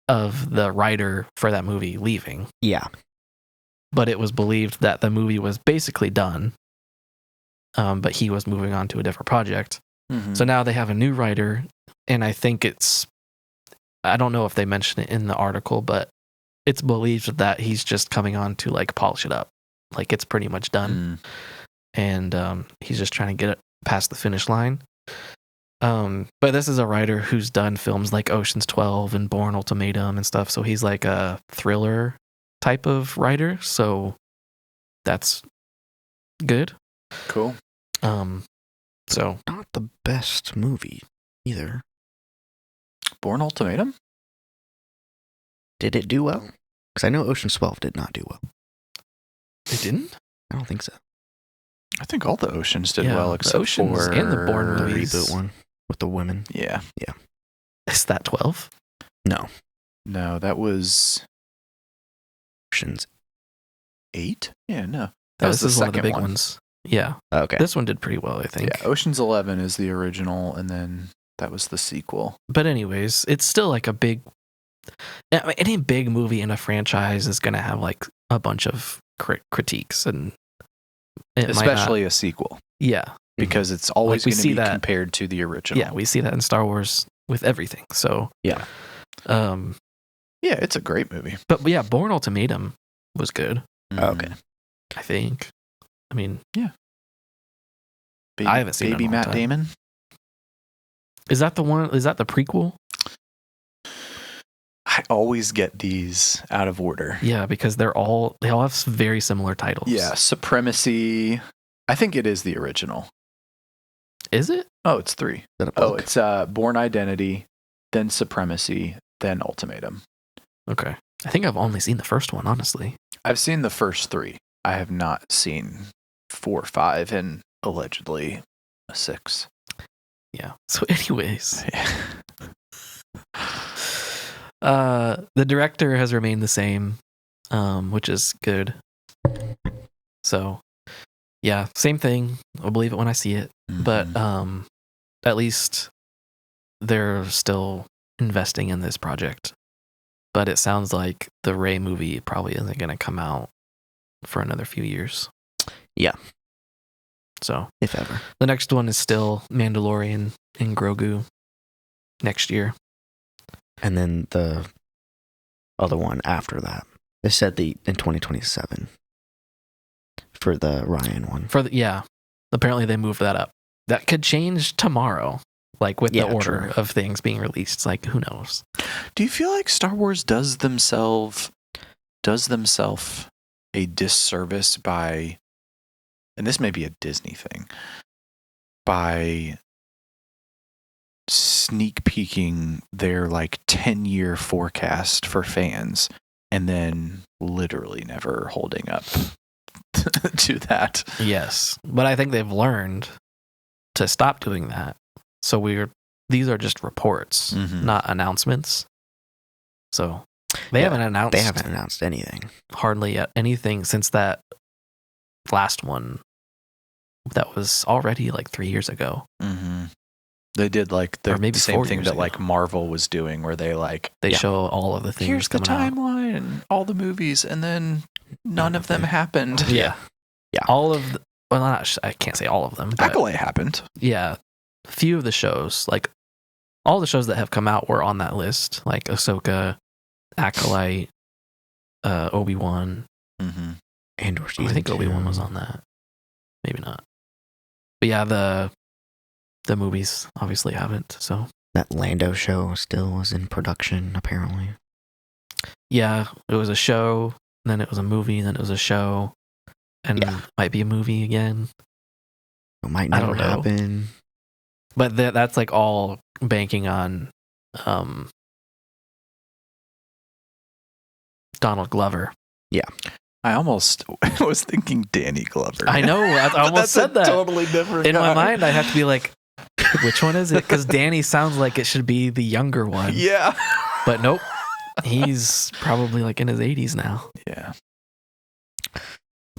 of the writer for that movie leaving. Yeah. But it was believed that the movie was basically done, but he was moving on to a different project. Mm-hmm. So now they have a new writer, and I think I don't know if they mention it in the article, but it's believed that he's just coming on to like polish it up. Like it's pretty much done. And he's just trying to get it past the finish line. But this is a writer who's done films like Ocean's 12 and Bourne Ultimatum and stuff. So he's like a thriller type of writer. So that's good. Cool. So Not the best movie either. Bourne Ultimatum? Did it do well? Because I know Ocean's 12 did not do well. it didn't? I don't think so. I think all the Oceans did Yeah, well the except Oceans for and the Bourne The movies. reboot one with the women. Yeah. Is that 12? No. No, that was Ocean's. 8? Yeah, no. That Oh, was this the is one of the second big one. ones. Yeah. Okay. This one did pretty well, I think. Yeah, Ocean's 11 is the original, and then that was the sequel. But anyways, it's still like a big... I mean, any big movie in a franchise is going to have like a bunch of critiques, and it might not- Especially a sequel, Yeah. because it's always Like, we going to see be that- compared to the original. Yeah, we see that in Star Wars with everything. So Yeah. Yeah, it's a great movie. But yeah, Bourne Ultimatum was good, Okay. I think. I mean, Baby, I haven't seen it in a Baby long Matt time. Damon. is that the one? Is that the prequel? I always get these out of order. Yeah, because they all have very similar titles. Yeah, Supremacy. I think it is the original. Is it? Oh, it's 3. Is that a Oh, book? it's Born Identity, then Supremacy, then Ultimatum. Okay. I think I've only seen the first one, honestly. I've seen the first 3. I have not seen 4, 5, and allegedly a 6. Yeah. So anyways, Yeah. the director has remained the same, which is good. So yeah, same thing. I'll believe it when I see it. But Mhm. at least they're still investing in this project. But it sounds like the Rey movie probably isn't going to come out for another few years. Yeah. So If ever. the next one is still Mandalorian and Grogu next year. And then the other one after that. They said in 2027 for the Ryan one. Apparently they moved that up. That could change tomorrow, like with Yeah, the order true. of things being released. It's like, who knows? Do you feel like Star Wars does themselves a disservice by, and this may be a Disney thing, by sneak peeking their like 10-year forecast for fans and then literally never holding up to that? Yes, but I think they've learned to stop doing that. So these are just reports, Mhm. not announcements. So they haven't announced anything. hardly anything since that last one that was already like 3 years ago. Mm-hmm. They did like Or the maybe same 4 thing years that ago. like Marvel was doing, where they like, They Yeah. show all of the things here's the coming out. timeline and all the movies, and then none of them happened. Yeah. Yeah. All of I can't say all of them, but Acolyte happened. yeah, a few of the shows, like all the shows that have come out were on that list, like Ahsoka, Acolyte, Obi-Wan. Mm-hmm. Andor season I think 2. Obi-Wan was on that. Maybe not. But yeah, the movies obviously haven't. So That Lando show still was in production, apparently. yeah, it was a show, then it was a movie, then it was a show, and Yeah. might be a movie again. It might I never don't know. happen. But that's like all banking on Donald Glover. I almost was thinking Danny Glover. I know. I But almost that's said a that. Totally different. In my guy. mind, I have to be like, which one is it? Because Danny sounds like it should be the younger one. Yeah. But nope. He's probably like in his 80s now. Yeah.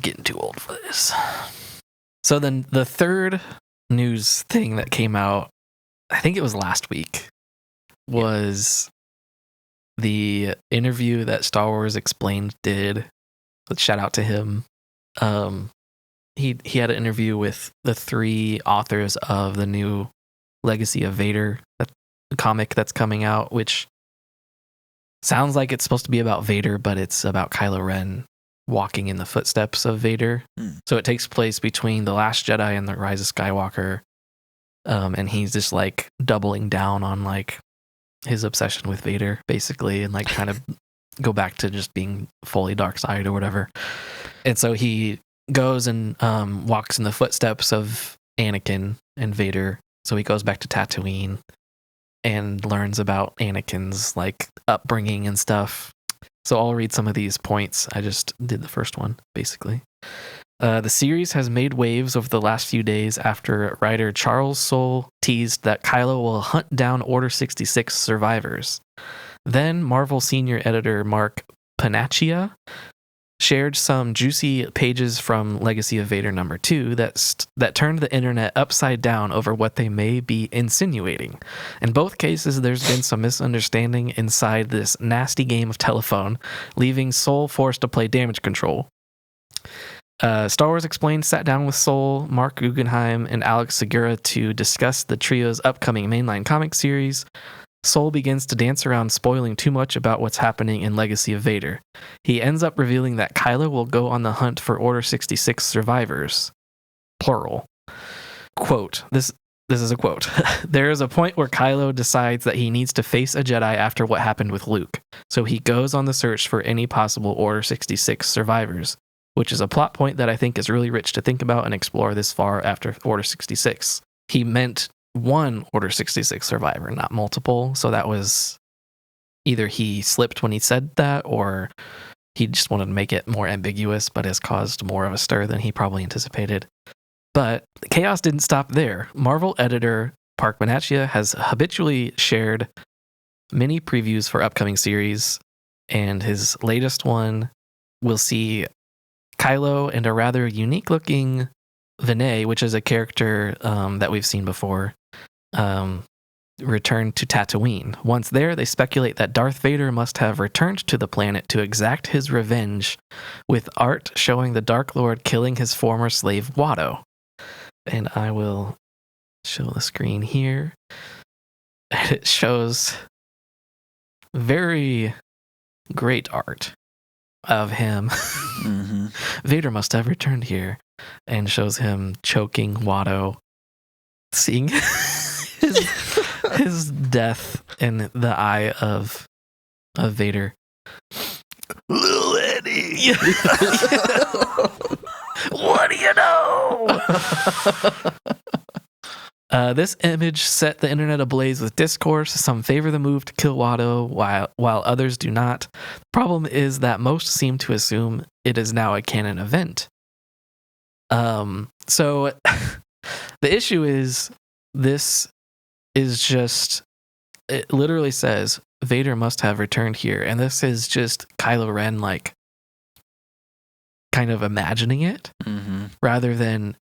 getting too old for this. So then the third news thing that came out, I think it was last week, was the interview that Star Wars Explained did. Let's shout out to him. He had an interview with the 3 authors of the new Legacy of Vader comic that's coming out, which sounds like it's supposed to be about Vader, but it's about Kylo Ren walking in the footsteps of Vader. So it takes place between The Last Jedi and The Rise of Skywalker. And he's just like doubling down on like his obsession with Vader, basically, and like kind of go back to just being fully dark side or whatever. And so he goes and walks in the footsteps of Anakin and Vader. So he goes back to Tatooine and learns about Anakin's like upbringing and stuff. So I'll read some of these points. I just did the first one, basically. The series has made waves over the last few days after writer Charles Soule teased that Kylo will hunt down Order 66 survivors. Then Marvel senior editor Mark Panaccia shared some juicy pages from Legacy of Vader number 2 that turned the internet upside down over what they may be insinuating. In both cases, there's been some misunderstanding inside this nasty game of telephone, leaving Soule forced to play damage control. Star Wars Explained sat down with Soule, Mark Guggenheim, and Alex Segura to discuss the trio's upcoming mainline comic series. Soule begins to dance around spoiling too much about what's happening in Legacy of Vader. He ends up revealing that Kylo will go on the hunt for Order 66 survivors. Plural. Quote, this is a quote. There is a point where Kylo decides that he needs to face a Jedi after what happened with Luke, so he goes on the search for any possible Order 66 survivors, which is a plot point that I think is really rich to think about and explore this far after Order 66. He meant one Order 66 survivor, not multiple. So that was either he slipped when he said that, or he just wanted to make it more ambiguous, but has caused more of a stir than he probably anticipated. But the chaos didn't stop there. Marvel editor Mark Panaccia has habitually shared many previews for upcoming series, and his latest one will see Kylo and a rather unique-looking Vinay, which is a character that we've seen before, return to Tatooine. Once there, they speculate that Darth Vader must have returned to the planet to exact his revenge, with art showing the Dark Lord killing his former slave Watto. And I will show the screen here. And it shows very great art of him. Mm-hmm. Vader must have returned here, and shows him choking Watto, seeing his death in the eye of Vader. Little Eddie. What do you know? This image set the internet ablaze with discourse. Some favor the move to kill Watto, while others do not. The problem is that most seem to assume it is now a canon event. So the issue is, this is just, it literally says Vader must have returned here, and this is just Kylo Ren like kind of imagining it, rather than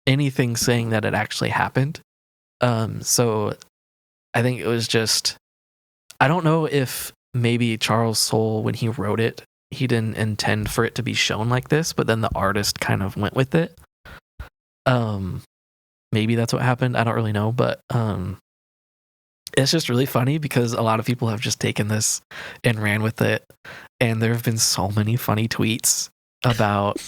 anything saying that it actually happened. So I think it was just, I don't know if maybe Charles Soule, when he wrote it, he didn't intend for it to be shown like this, but then the artist kind of went with it. Maybe that's what happened. I don't really know, but it's just really funny because a lot of people have just taken this and ran with it, and there have been so many funny tweets about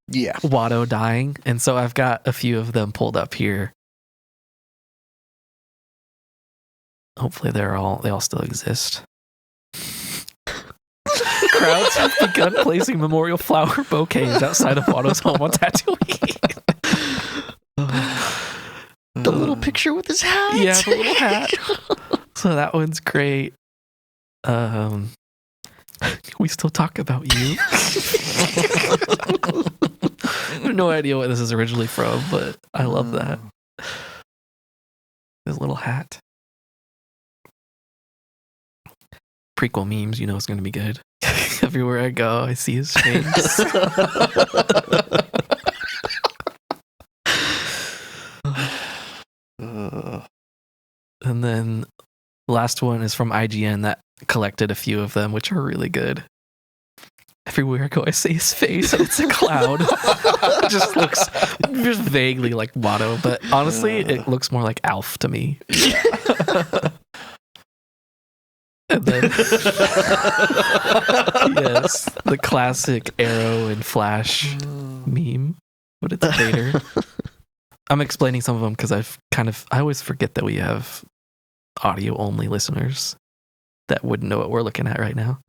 Watto dying, and so I've got a few of them pulled up here. Hopefully they all still exist. Crowds have begun placing memorial flower bouquets outside of Watto's home on Tatooine. The little picture with his hat. Yeah, the little hat. So that one's great. We still talk about you. I have no idea what this is originally from, but I love that. His little hat. Prequel memes, you know it's going to be good. Everywhere I go, I see his face. And then the last one is from IGN that collected a few of them, which are really good. Everywhere I go, I see his face, and it's a cloud. It just looks just vaguely like Watto, but honestly, it looks more like Alf to me. And then, yes, the classic Arrow and Flash meme, but it's Vader. I'm explaining some of them because I always forget that we have audio only listeners that wouldn't know what we're looking at right now.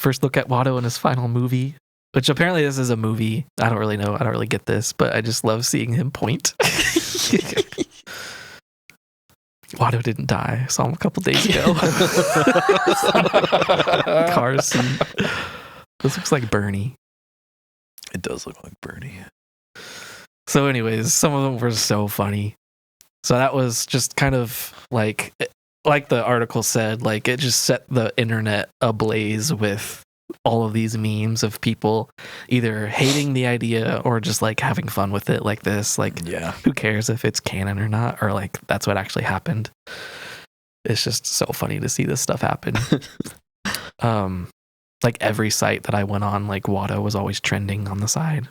First look at Watto in his final movie, which apparently this is a movie. I don't really know. I don't really get this, but I just love seeing him point. Watto didn't die. I saw him a couple days ago. Car scene. This looks like Bernie. It does look like Bernie. So anyways, some of them were so funny. So that was just kind of like the article said, like it just set the internet ablaze with all of these memes of people either hating the idea or just like having fun with it like this. Like, Yeah. who cares if it's canon or not, or like that's what actually happened. It's just so funny to see this stuff happen. Like every site that I went on, like Watto was always trending on the side.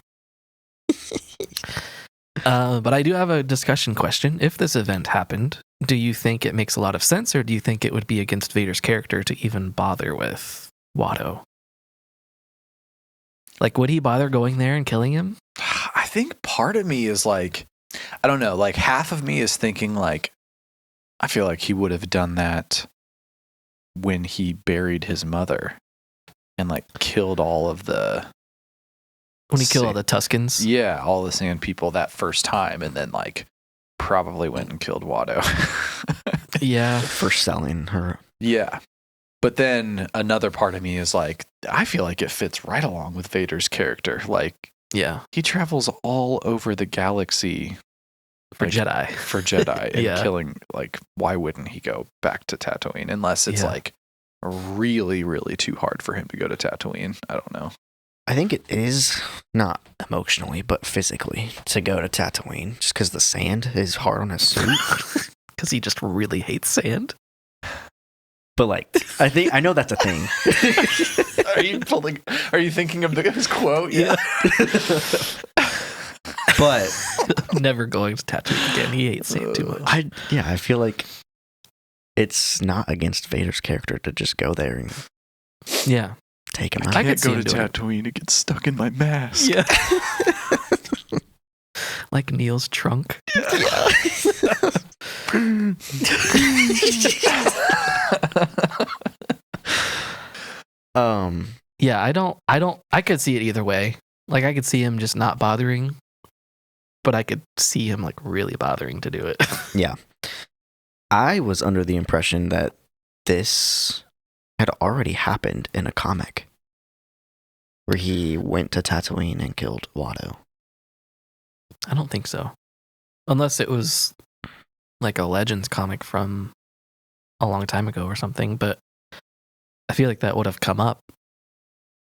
But I do have a discussion question. If this event happened, do you think it makes a lot of sense, or do you think it would be against Vader's character to even bother with Watto? Like, would he bother going there and killing him? I think part of me is like, I don't know, like half of me is thinking like, I feel like he would have done that when he buried his mother and like killed all of the... When he killed all the Tuscans? Yeah, all the sand people that first time, and then like probably went and killed Watto. Yeah. For selling her. Yeah. But then another part of me is like, I feel like it fits right along with Vader's character. Like, Yeah. he travels all over the galaxy For like, Jedi. For Jedi and Yeah. killing, like, why wouldn't he go back to Tatooine? Unless it's Yeah. like really, really too hard for him to go to Tatooine. I don't know. I think it is not emotionally, but physically to go to Tatooine, just because the sand is hard on his suit. Because he just really hates sand. But like, I know that's a thing. Are you thinking of his quote? Yeah. But Never going to Tatooine again. He hates sand too much. I feel like it's not against Vader's character to just go there and Yeah. take him I out. could Can't see go him to doing it. Tatooine. It gets stuck in my mask. Yeah. Like Neil's trunk. Yeah, I could see it either way. Like I could see him just not bothering, but I could see him like really bothering to do it. Yeah. I was under the impression that this had already happened in a comic where he went to Tatooine and killed Watto. I don't think so. Unless it was like a Legends comic from a long time ago or something, but I feel like that would have come up.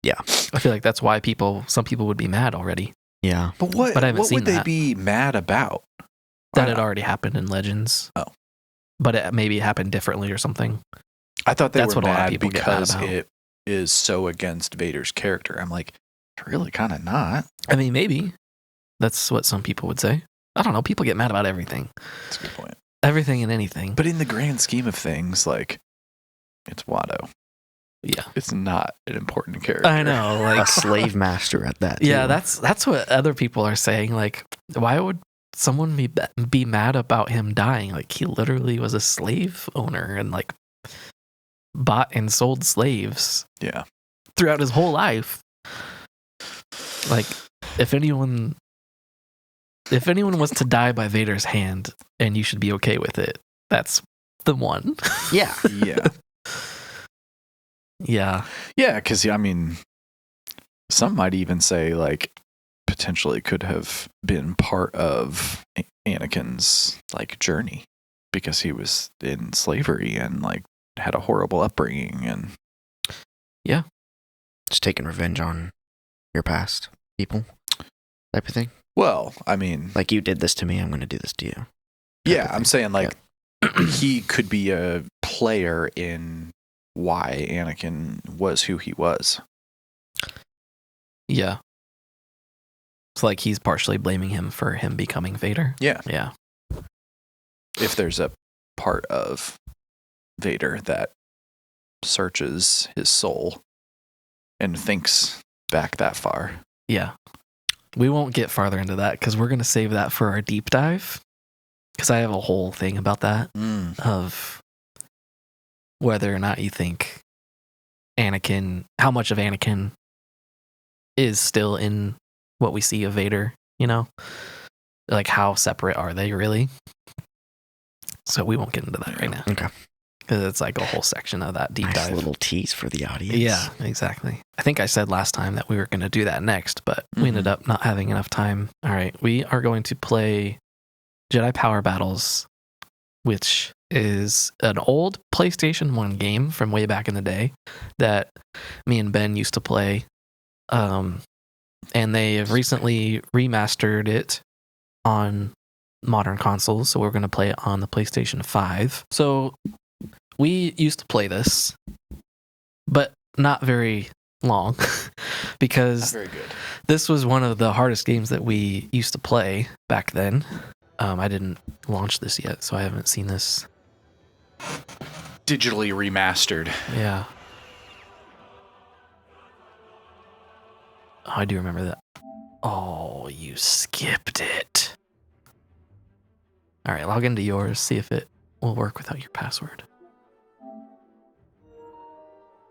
Yeah. I feel like that's why some people would be mad already. Yeah. But what But I haven't what seen would they that. be mad about? That had already happened in Legends. Oh. But it maybe happened differently or something. I thought That's were what a lot of mad people get mad because about. it is so against Vader's character. I'm like, really kind of not. I mean, maybe. That's what some people would say. I don't know. People get mad about everything. That's a good point. Everything and anything. But in the grand scheme of things, like, it's Watto. Yeah. It's not an important character. I know. A Like, slave master at that. yeah, too. that's what other people are saying. Like, why would someone be mad about him dying? Like, he literally was a slave owner and like bought and sold slaves Yeah. throughout his whole life. Like, if anyone was to die by Vader's hand and you should be okay with it, that's the one. Yeah. Yeah. Yeah. Yeah, because, I mean, some might even say, like, potentially could have been part of Anakin's, like, journey because he was in slavery and, like, had a horrible upbringing and Yeah. Just taking revenge on your past people type of thing. Well, I mean, Like, you did this to me, I'm going to do this to you. yeah, I'm saying like he could be a player in why Anakin was who he was. Yeah. It's like he's partially blaming him for him becoming Vader. Yeah. Yeah. If there's a part of Vader that searches his soul and thinks back that far. Yeah. We won't get farther into that because we're going to save that for our deep dive. Because I have a whole thing about that of whether or not you think Anakin, how much of Anakin is still in what we see of Vader, you know? Like, how separate are they really? So we won't get into that right now. Okay. Because it's like a whole section of that deep Nice dive. little tease for the audience. Yeah, exactly. I think I said last time that we were going to do that next, but we ended up not having enough time. All right, we are going to play Jedi Power Battles, which is an old PlayStation 1 game from way back in the day that me and Ben used to play. And they have recently remastered it on modern consoles, so we're going to play it on the PlayStation 5. So we used to play this, but not very long because Very good. this was one of the hardest games that we used to play back then. I didn't launch this yet, so I haven't seen this. Digitally remastered. Yeah. Oh, I do remember that. Oh, you skipped it. All right, log into yours, see if it will work without your password.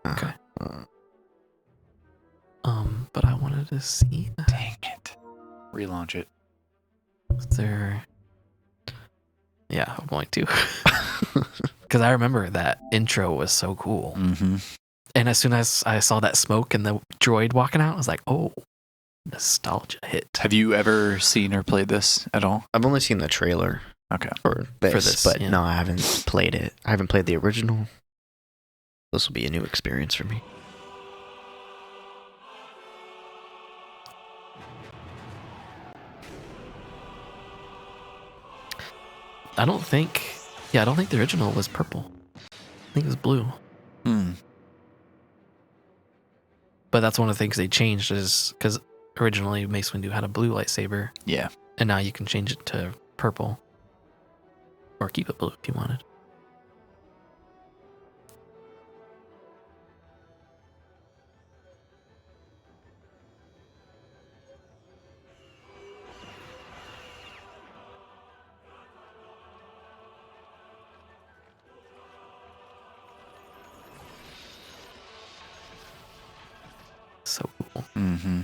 Okay. But I wanted to see. Dang it. Relaunch it. Is there... Yeah, I'm going to. Because I remember that intro was so cool. Mm-hmm. And as soon as I saw that smoke and the droid walking out, I was like, oh, nostalgia hit. Have you ever seen or played this at all? I've only seen the trailer Okay. for this, but yeah. no, I haven't played it. I haven't played the original. This will be a new experience for me. I don't think the original was purple. I think it was blue. But that's one of the things they changed is because originally Mace Windu had a blue lightsaber, Yeah. and now you can change it to purple. Or keep it blue if you wanted. So cool. Mm-hmm.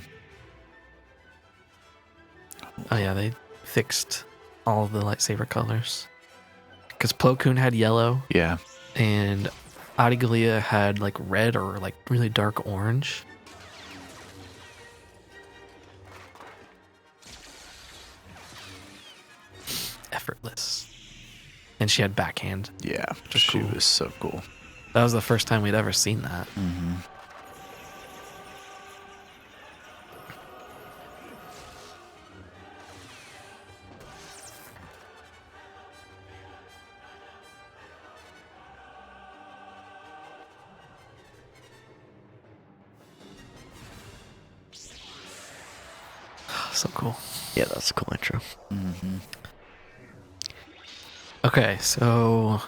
Oh yeah, they fixed all of the lightsaber colors. Because Plo Koon had yellow, Yeah. and Adi Gallia had like red or like really dark orange. Effortless. And she had backhand. Yeah. was She cool. was so cool. That was the first time we'd ever seen that. Mm-hmm. So cool. Yeah, that's a cool intro. Mm-hmm. Okay, so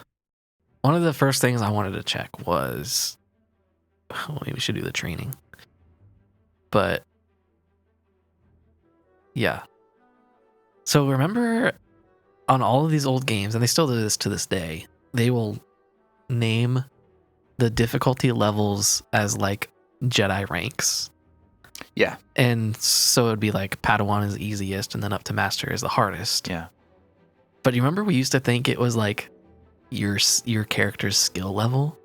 one of the first things I wanted to check was, well, maybe we should do the training. But yeah. So remember on all of these old games, and they still do this to this day, they will name the difficulty levels as like Jedi ranks. Yeah. And so it'd be like Padawan is the easiest and then up to Master is the hardest. Yeah. But you remember we used to think it was like your character's skill level?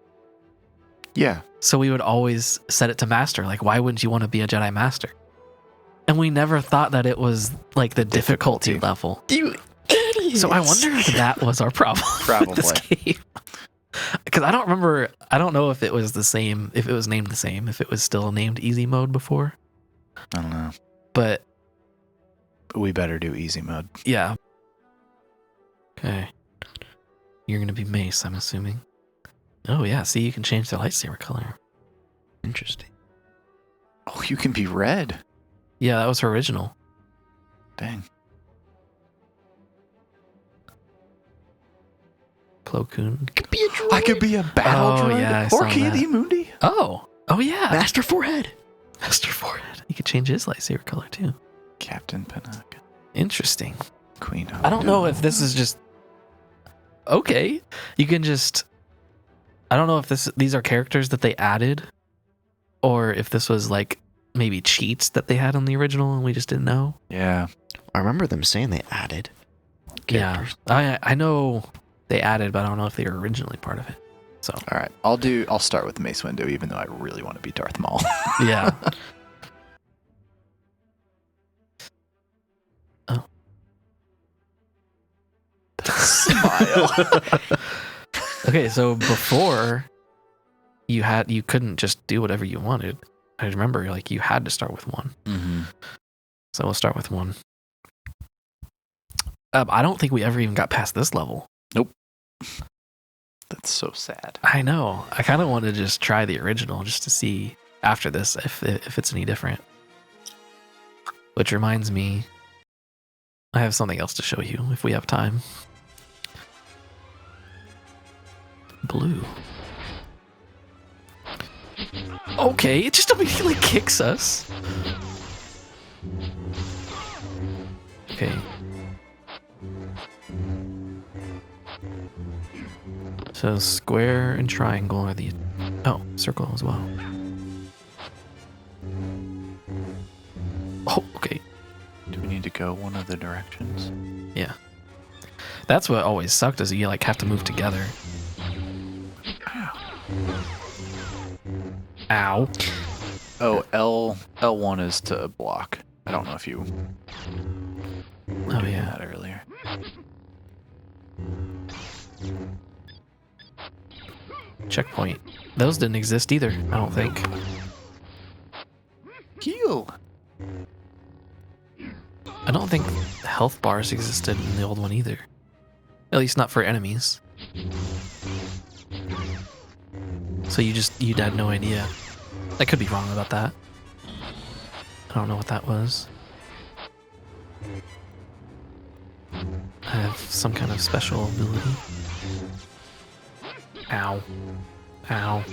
Yeah. So we would always set it to Master. Like, why wouldn't you want to be a Jedi Master? And we never thought that it was like the difficulty level. You idiot! So I wonder if that was our problem with this Probably. game. Because I don't remember. I don't know if it was the same. If it was named the same. If it was still named easy mode before. I don't know. But We better do easy mode. yeah. Okay. You're gonna be Mace, I'm assuming. Oh yeah. See, you can change the lightsaber color. Interesting. Oh, you can be red. Yeah, that was her original. Dang. Plo Koon. Could be a droid. I could be a battle Oh, droid. yeah, I or saw Candy that. Mundi. Oh yeah. Master Forehead. Master Forehead. You could change his lightsaber color too. Captain Panaka. Interesting. Queen I don't know if this is just okay. You can just. I don't know if these are characters that they added, or if this was like maybe cheats that they had on the original and we just didn't know. Yeah. I remember them saying they added characters. Yeah, I know they added, but I don't know if they were originally part of it. So All right. I'll start with Mace Windu, even though I really want to be Darth Maul. yeah. Oh. Smile. Okay, so before you couldn't just do whatever you wanted. I remember like you had to start with one. Mm-hmm. So we'll start with one. I don't think we ever even got past this level. That's so sad. I know. I kind of want to just try the original just to see after this if it's any different. Which reminds me, I have something else to show you if we have time. Blue. Okay, it just immediately kicks us. Okay. So square and triangle are the... Oh, circle as well. Oh, okay. Do we need to go one of the directions? Yeah. That's what always sucked is you like have to move together. Ow. Oh, L1 is to block. I don't know if you were Oh doing yeah. that earlier. Checkpoint. Those didn't exist either, I don't think. Heal. I don't think health bars existed in the old one either. At least not for enemies. So you had no idea. I could be wrong about that. I don't know what that was. I have some kind of special ability. Ow. Ow.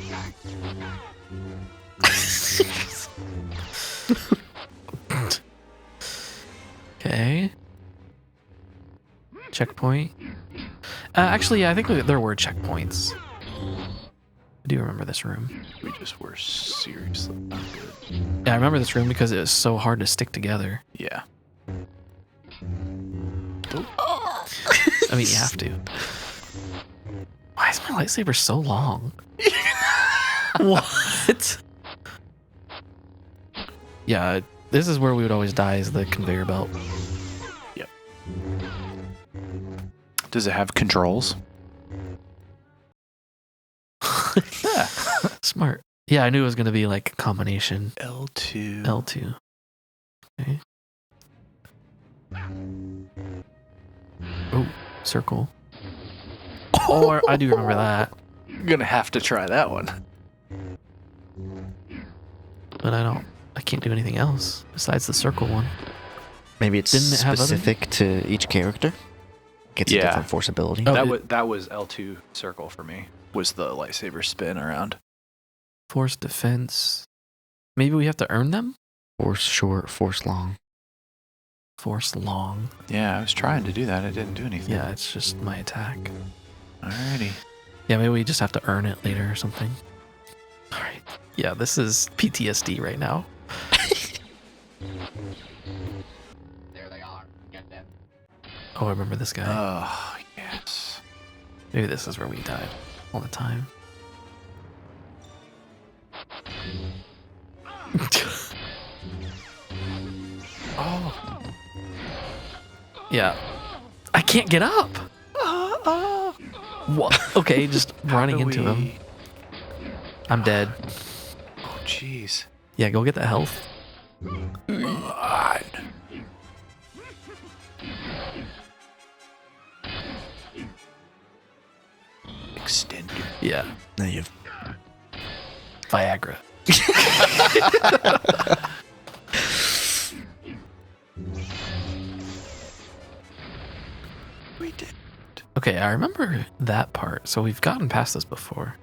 Okay. Checkpoint. Actually, yeah, I think there were checkpoints. I do remember this room. We just were seriously not good. Yeah, I remember this room because it was so hard to stick together. Yeah. I mean, you have to. Why is my lightsaber so long? What? Yeah, this is where we would always die, is the conveyor belt. Yep. Does it have controls? Yeah. Smart. Yeah, I knew it was going to be like a combination. L2. L2. Okay. Oh, circle. Oh, I do remember that. You're gonna have to try that one. But I can't do anything else besides the circle one. Maybe it's Didn't it have other- specific to each character. Gets a Yeah. different force ability. Oh, That was L2 circle for me. Was the lightsaber spin around? Force defense. Maybe we have to earn them? Force short, force long. Force long. Yeah, I was trying to do that. I didn't do anything. Yeah, it's just my attack. Alrighty. Yeah, maybe we just have to earn it later or something. Alright. Yeah, this is PTSD right now. There they are. Get them. Oh, I remember this guy. Oh, yes. Maybe this is where we died all the time. Oh. Yeah. I can't get up. What? Okay, just running into him. I'm dead. Oh, jeez. Yeah, go get the health. God. Extended. Yeah. Now you've Viagra. We did. Okay, I remember that part. So we've gotten past this before.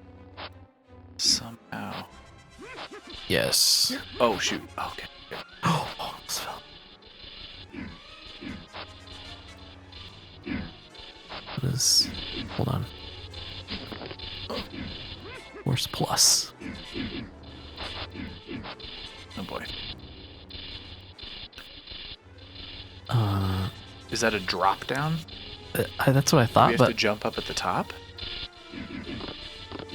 Somehow. Yes. Oh, shoot. Okay. Oh, almost fell. What is... Hold on. Where's plus? Oh, boy. Uh, Is that a drop down? that's what I Do we thought, have to but... jump up at the top?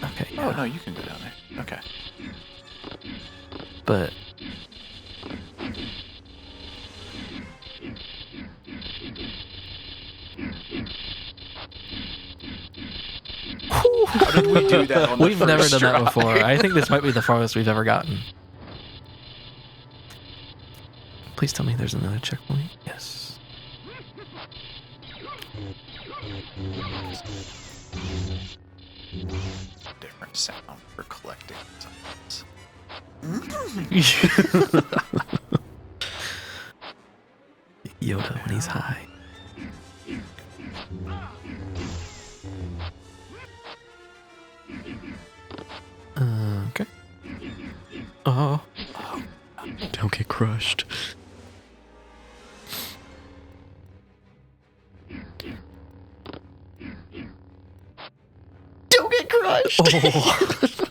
Okay, Oh, yeah. no, you can go down there. Okay. But... How did we do that on the We've never first done that try? before. I think this might be the farthest we've ever gotten. Please tell me there's another checkpoint. Yes. Different sound for collecting sounds. Yoda when he's high. Okay. Oh. don't get crushed. Don't get crushed. Oh.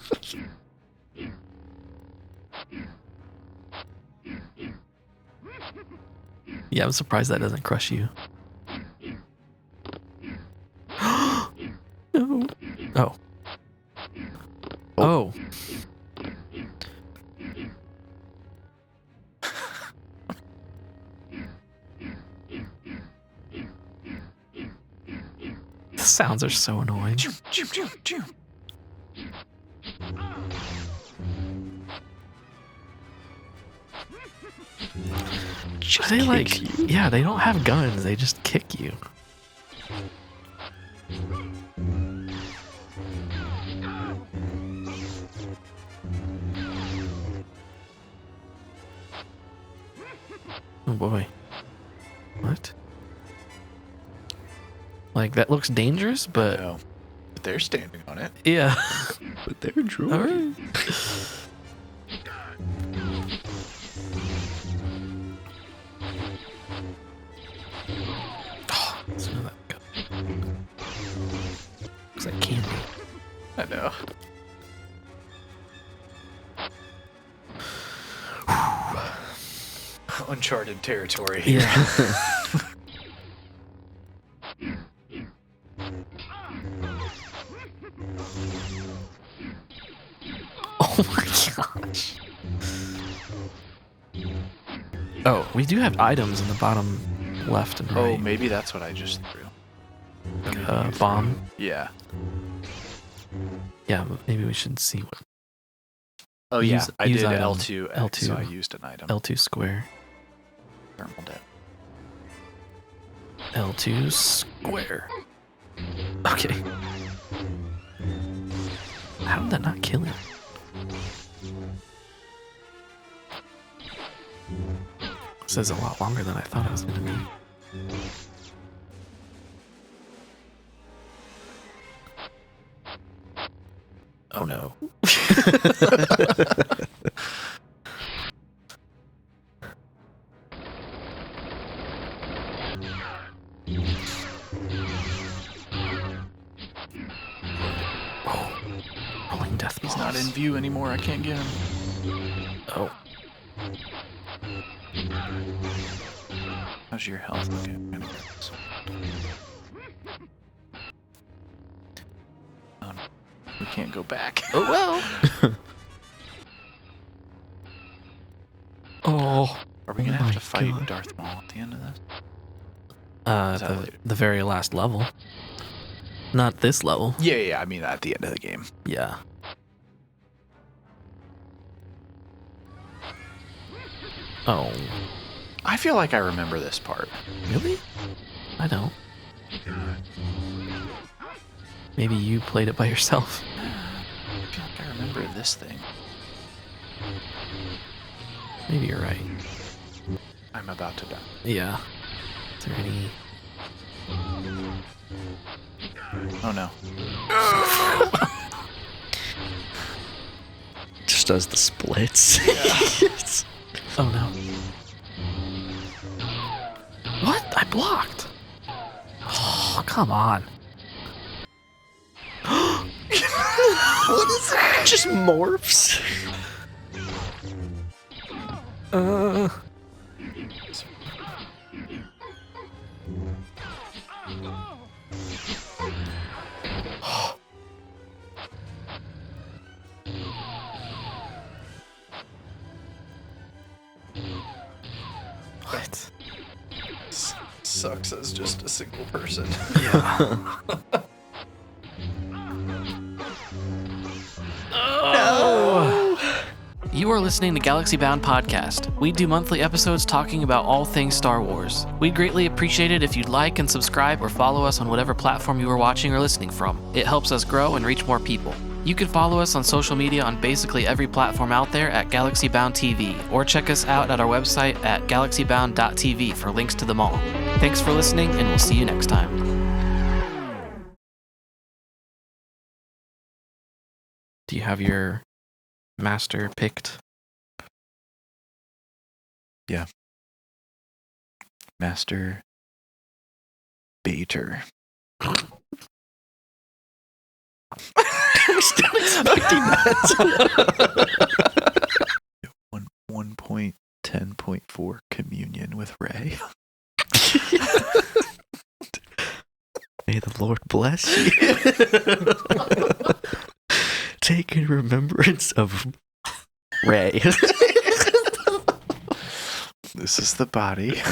Yeah, I'm surprised that doesn't crush you. No. Oh. Oh. The sounds are so annoying. Choo, choo, choo, choo. Are they like, yeah, they don't have guns, they just kick you. Oh boy. What? Like, that looks dangerous, but No. But they're standing on it. yeah. But they're droid. Alright. Oh, smell that gut. Looks like candy. I know. Uncharted territory. Yeah. Oh my gosh. Oh, we do have items in the bottom left and Oh, right. maybe that's what I just threw. Bomb. Yeah. Yeah, but maybe we should see what Oh, yeah. Use- I use did item. L2, L2. so I used an item. L2 square. Thermal debt. L2 square. Okay. How did that not kill him? This is a lot longer than I thought it was going to be. Oh no. Oh, rolling death balls. He's not in view anymore. I can't get him. Oh, How's your health? Okay, I'm gonna grab this one. Oh, no. We can't go back. oh well. Oh, Are we gonna Oh have my to fight God. Darth Maul at the end of this? Is that later? the very last level. Not this level. Yeah. I mean, at the end of the game. Yeah. Oh. I feel like I remember this part. Really? I don't. Maybe you played it by yourself. I feel like I remember this thing. Maybe you're right. I'm about to die. Yeah. Is there any... Oh no. Just does the splits. Oh no. What? I blocked. Oh, come on. What is it? Just morphs. What? Sucks as just a single person. Yeah. You are listening to Galaxy Bound Podcast. We do monthly episodes talking about all things Star Wars. We'd greatly appreciate it if you'd like and subscribe or follow us on whatever platform you are watching or listening from. It helps us grow and reach more people. You can follow us on social media on basically every platform out there at Galaxy Bound TV, or check us out at our website at galaxybound.tv for links to them all. Thanks for listening, and we'll see you next time. Do you have your master picked? Yeah. Master Vader. I was not expecting that. 1.10.4 communion with Rey. May the Lord bless you. Take in remembrance of Rey. This is the body.